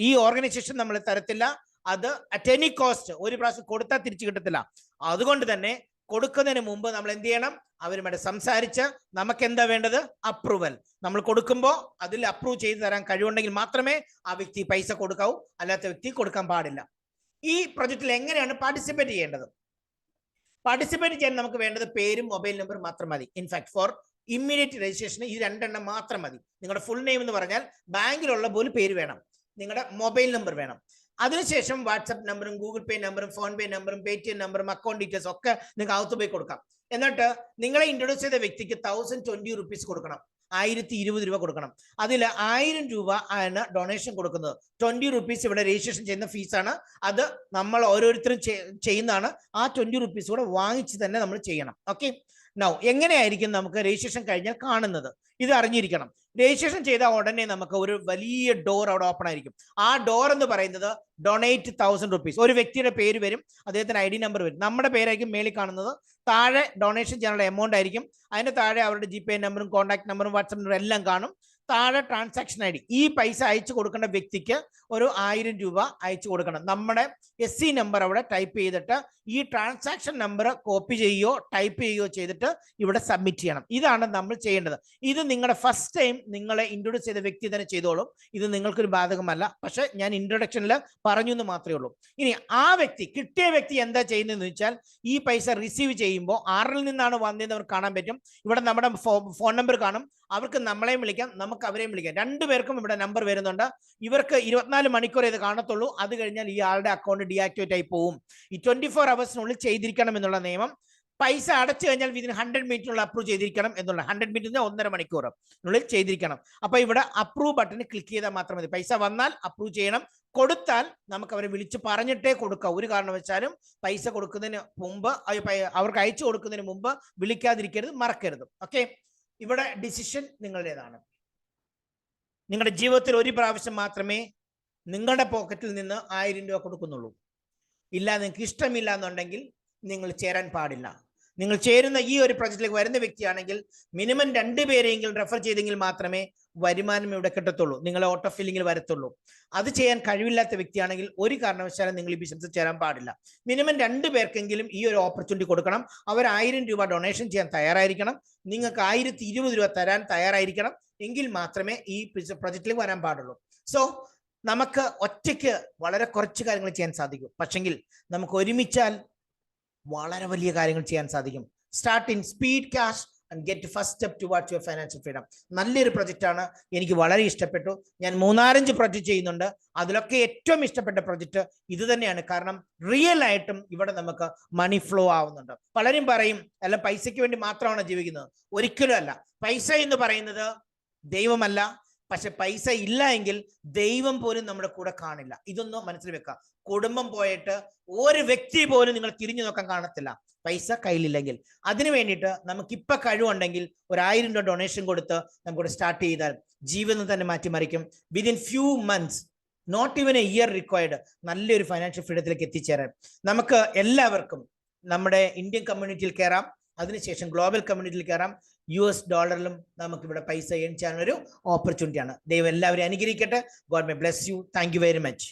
ഈ ഓർഗനൈസേഷൻ നമ്മൾ തരത്തില്ല. അത് അറ്റ് എനി കോസ്റ്റ്, ഒരു പ്രാവശ്യം കൊടുത്താൽ തിരിച്ചു കിട്ടത്തില്ല. അതുകൊണ്ട് തന്നെ കൊടുക്കുന്നതിന് മുമ്പ് നമ്മൾ എന്ത് ചെയ്യണം? അവരുമായിട്ട് സംസാരിച്ച് നമുക്ക് എന്താ വേണ്ടത്? അപ്രൂവൽ. നമ്മൾ കൊടുക്കുമ്പോൾ അതിൽ അപ്രൂവ് ചെയ്ത് തരാൻ കഴിവുണ്ടെങ്കിൽ മാത്രമേ ആ വ്യക്തി പൈസ കൊടുക്കാവൂ, അല്ലാത്ത വ്യക്തി കൊടുക്കാൻ പാടില്ല. ഈ പ്രൊജക്റ്റിൽ എങ്ങനെയാണ് പാർട്ടിസിപ്പേറ്റ് ചെയ്യേണ്ടത്? പാർട്ടിസിപ്പേറ്റ് ചെയ്യാൻ നമുക്ക് വേണ്ടത് പേരും മൊബൈൽ നമ്പറും മാത്രം മതി. ഇൻഫാക്ട് ഫോർ ഇമ്മീഡിയറ്റ് രജിസ്ട്രേഷന് ഈ 2 എണ്ണം മാത്രം മതി. നിങ്ങളുടെ ഫുൾ നെയിം എന്ന് പറഞ്ഞാൽ ബാങ്കിലുള്ള പോലും പേര് വേണം, നിങ്ങളുടെ മൊബൈൽ നമ്പർ വേണം. അതിനുശേഷം വാട്സപ്പ് നമ്പറും ഗൂഗിൾ പേ നമ്പറും ഫോൺ പേ നമ്പറും പേടിഎം നമ്പറും അക്കൗണ്ട് ഡീറ്റെയിൽസ് ഒക്കെ നിങ്ങൾക്ക് അകത്ത് പോയി കൊടുക്കാം. എന്നിട്ട് നിങ്ങളെ ഇൻട്രൊഡ്യൂസ് ചെയ്ത വ്യക്തിക്ക് 1020 റുപ്പീസ് കൊടുക്കണം, 1020 രൂപ കൊടുക്കണം. അതിൽ 1000 രൂപ ആണ് ഡൊണേഷൻ കൊടുക്കുന്നത്. 20 റുപ്പീസ് ഇവിടെ രജിസ്ട്രേഷൻ ചെയ്യുന്ന ഫീസാണ്. അത് നമ്മൾ ഓരോരുത്തരും ചെയ്യുന്നതാണ്. ആ 20 റുപ്പീസ് കൂടെ വാങ്ങിച്ച് തന്നെ നമ്മൾ ചെയ്യണം. ഓക്കെ, നൗ എങ്ങനെയായിരിക്കും നമുക്ക് രജിസ്ട്രേഷൻ കഴിഞ്ഞാൽ കാണുന്നത്? ഇത് അറിഞ്ഞിരിക്കണം. രജിസ്ട്രേഷൻ ചെയ്ത ഉടനെ നമുക്ക് ഒരു വലിയ ഡോർ അവിടെ ഓപ്പൺ ആയിരിക്കും. ആ ഡോർ എന്ന് പറയുന്നത് ഡൊണേറ്റ് 1000 റുപ്പീസ്. ഒരു വ്യക്തിയുടെ പേര് വരും, അദ്ദേഹത്തിന് ID നമ്പർ വരും, നമ്മുടെ പേരായിരിക്കും മേളിൽ കാണുന്നത്. താഴെ ഡൊണേഷൻ ചെയ്യാനുള്ള എമൗണ്ട് ആയിരിക്കും. അതിന്റെ താഴെ അവരുടെ GPay നമ്പറും കോൺടാക്ട് നമ്പറും വാട്സപ്പ് നമ്പറും എല്ലാം കാണും. താഴെ ട്രാൻസാക്ഷൻ ID, ഈ പൈസ അയച്ചു കൊടുക്കേണ്ട വ്യക്തിക്ക് ഒരു 1000 രൂപ അയച്ചു കൊടുക്കണം. നമ്മുടെ SC നമ്പർ അവിടെ ടൈപ്പ് ചെയ്തിട്ട് ഈ ട്രാൻസാക്ഷൻ നമ്പർ കോപ്പി ചെയ്യുകയോ ടൈപ്പ് ചെയ്യുകയോ ചെയ്തിട്ട് ഇവിടെ സബ്മിറ്റ് ചെയ്യണം. ഇതാണ് നമ്മൾ ചെയ്യേണ്ടത്. ഇത് നിങ്ങളുടെ ഫസ്റ്റ് ടൈം നിങ്ങളെ ഇൻട്രൊഡ്യൂസ് ചെയ്ത വ്യക്തി തന്നെ ചെയ്തോളും. ഇത് നിങ്ങൾക്കൊരു ബാധകമല്ല. പക്ഷെ ഞാൻ ഇൻട്രൊഡക്ഷനിൽ പറഞ്ഞു എന്ന് മാത്രമേ ഉള്ളൂ. ഇനി ആ വ്യക്തി, കിട്ടിയ വ്യക്തി എന്താ ചെയ്യുന്നതെന്ന് വെച്ചാൽ, ഈ പൈസ റിസീവ് ചെയ്യുമ്പോൾ ആരിൽ നിന്നാണ് വന്നതെന്ന് അവർക്ക് കാണാൻ പറ്റും. ഇവിടെ നമ്മുടെ ഫോൺ നമ്പർ കാണും. അവർക്ക് നമ്മളെയും വിളിക്കാം, നമുക്ക് അവരെയും വിളിക്കാം. രണ്ടുപേർക്കും ഇവിടെ നമ്പർ വരുന്നുണ്ട്. ഇവർക്ക് 24 മണിക്കൂർ ഇത് കാണത്തുള്ളൂ. അത് കഴിഞ്ഞാൽ ഈ ആളുടെ അക്കൗണ്ട് ഡീആക്ടിവേറ്റ് ആയി പോകും. ഈ 24 അവേഴ്സിനുള്ളിൽ ചെയ്തിരിക്കണം എന്നുള്ള നിയമം. പൈസ അടച്ചു കഴിഞ്ഞാൽ വിതിൻ 100 മിനിറ്റിനുള്ള അപ്രൂവ് ചെയ്തിരിക്കണം എന്നുള്ള, 100 മിനിറ്റ് 1.5 മണിക്കൂറിനുള്ളിൽ ചെയ്തിരിക്കണം. അപ്പൊ ഇവിടെ അപ്രൂവ് ബട്ടൺ ക്ലിക്ക് ചെയ്താൽ മാത്രം മതി. പൈസ വന്നാൽ അപ്രൂവ് ചെയ്യണം. കൊടുത്താൽ നമുക്ക് അവരെ വിളിച്ച് പറഞ്ഞിട്ടേ കൊടുക്കാം. ഒരു കാരണവശാലും പൈസ കൊടുക്കുന്നതിന് മുമ്പ്, അവർക്ക് അയച്ചു കൊടുക്കുന്നതിന് മുമ്പ് വിളിക്കാതിരിക്കരുത്, മറക്കരുത്. ഓക്കെ, ഇവിടെ ഡിസിഷൻ നിങ്ങളുടേതാണ്. നിങ്ങളുടെ ജീവിതത്തിൽ ഒരു പ്രാവശ്യം മാത്രമേ നിങ്ങളുടെ പോക്കറ്റിൽ നിന്ന് 1000 രൂപ കൊടുക്കുന്നുള്ളൂ. ഇല്ല, നിങ്ങൾക്ക് ഇഷ്ടമില്ല എന്നുണ്ടെങ്കിൽ നിങ്ങൾ ചേരാൻ പാടില്ല. നിങ്ങൾ ചേരുന്ന ഈ ഒരു പ്രൊജക്റ്റിലേക്ക് വരുന്ന വ്യക്തിയാണെങ്കിൽ മിനിമം 2 പേരെങ്കിലും റെഫർ ചെയ്തെങ്കിൽ മാത്രമേ വരുമാനം ഇവിടെ കിട്ടത്തുള്ളൂ, നിങ്ങളെ ഓട്ടോ ഫില്ലിങ്ങിൽ വരത്തുള്ളൂ. അത് ചെയ്യാൻ കഴിവില്ലാത്ത വ്യക്തിയാണെങ്കിൽ ഒരു കാരണവശാലും നിങ്ങൾ ഈ ബിസിനസ് ചേരാൻ പാടില്ല. മിനിമം 2 പേർക്കെങ്കിലും ഈ ഒരു ഓപ്പർച്യൂണിറ്റി കൊടുക്കണം. അവർ 1000 രൂപ ഡൊണേഷൻ ചെയ്യാൻ തയ്യാറായിരിക്കണം. നിങ്ങൾക്ക് 1020 രൂപ തരാൻ തയ്യാറായിരിക്കണം. എങ്കിൽ മാത്രമേ ഈ പ്രൊജക്റ്റിലേക്ക് വരാൻ പാടുള്ളൂ. സോ നമുക്ക് ഒറ്റയ്ക്ക് വളരെ കുറച്ച് കാര്യങ്ങൾ ചെയ്യാൻ സാധിക്കും. പക്ഷെങ്കിൽ നമുക്ക് ഒരുമിച്ചാൽ വളരെ വലിയ കാര്യങ്ങൾ ചെയ്യാൻ സാധിക്കും. Start in speed cash and get first step towards your financial freedom. നല്ലൊരു പ്രൊജക്റ്റാണ്, എനിക്ക് വളരെ ഇഷ്ടപ്പെട്ടു. ഞാൻ 3-5 പ്രൊജക്റ്റ് ചെയ്യുന്നുണ്ട്. അതിലൊക്കെ ഏറ്റവും ഇഷ്ടപ്പെട്ട പ്രൊജക്റ്റ് ഇത് തന്നെയാണ്. കാരണം റിയൽ ആയിട്ടും ഇവിടെ നമുക്ക് മണി ഫ്ലോ ആവുന്നുണ്ട്. പലരും പറയും അല്ല പൈസയ്ക്ക് വേണ്ടി മാത്രമാണ് ജീവിക്കുന്നത്. ഒരിക്കലും അല്ല. പൈസ എന്ന് പറയുന്നത് ദൈവമല്ല. പക്ഷെ പൈസ ഇല്ല എങ്കിൽ ദൈവം പോലും നമ്മുടെ കൂടെ കാണില്ല. ഇതൊന്നും മനസ്സിൽ വെക്കാം. കുടുംബം പോയിട്ട് ഒരു വ്യക്തി പോലും നിങ്ങൾ തിരിഞ്ഞു നോക്കാൻ കാണത്തില്ല, പൈസ കയ്യിലില്ലെങ്കിൽ. അതിനു വേണ്ടിയിട്ട് നമുക്കിപ്പോൾ കഴിവുണ്ടെങ്കിൽ 1000 രൂപ ഡൊണേഷൻ കൊടുത്ത് നമുക്കിവിടെ സ്റ്റാർട്ട് ചെയ്താൽ ജീവിതം തന്നെ മാറ്റിമറിക്കും. Within few months, not even a year required, നല്ലൊരു ഫൈനാൻഷ്യൽ ഫ്രീഡത്തിലേക്ക് എത്തിച്ചേരാൻ നമുക്ക് എല്ലാവർക്കും നമ്മുടെ ഇന്ത്യൻ കമ്മ്യൂണിറ്റിയിൽ കയറാം. അതിനുശേഷം ഗ്ലോബൽ കമ്മ്യൂണിറ്റിയിൽ കയറാം. US ഡോളറിലും നമുക്ക് ഇവിടെ പൈസ ഏൺ ചെയ്യാനൊരു ഓപ്പർച്യൂണിറ്റിയാണ്. ദൈവം എല്ലാവരെയും അനുഗ്രഹിക്കട്ടെ. God may bless you. Thank you very much.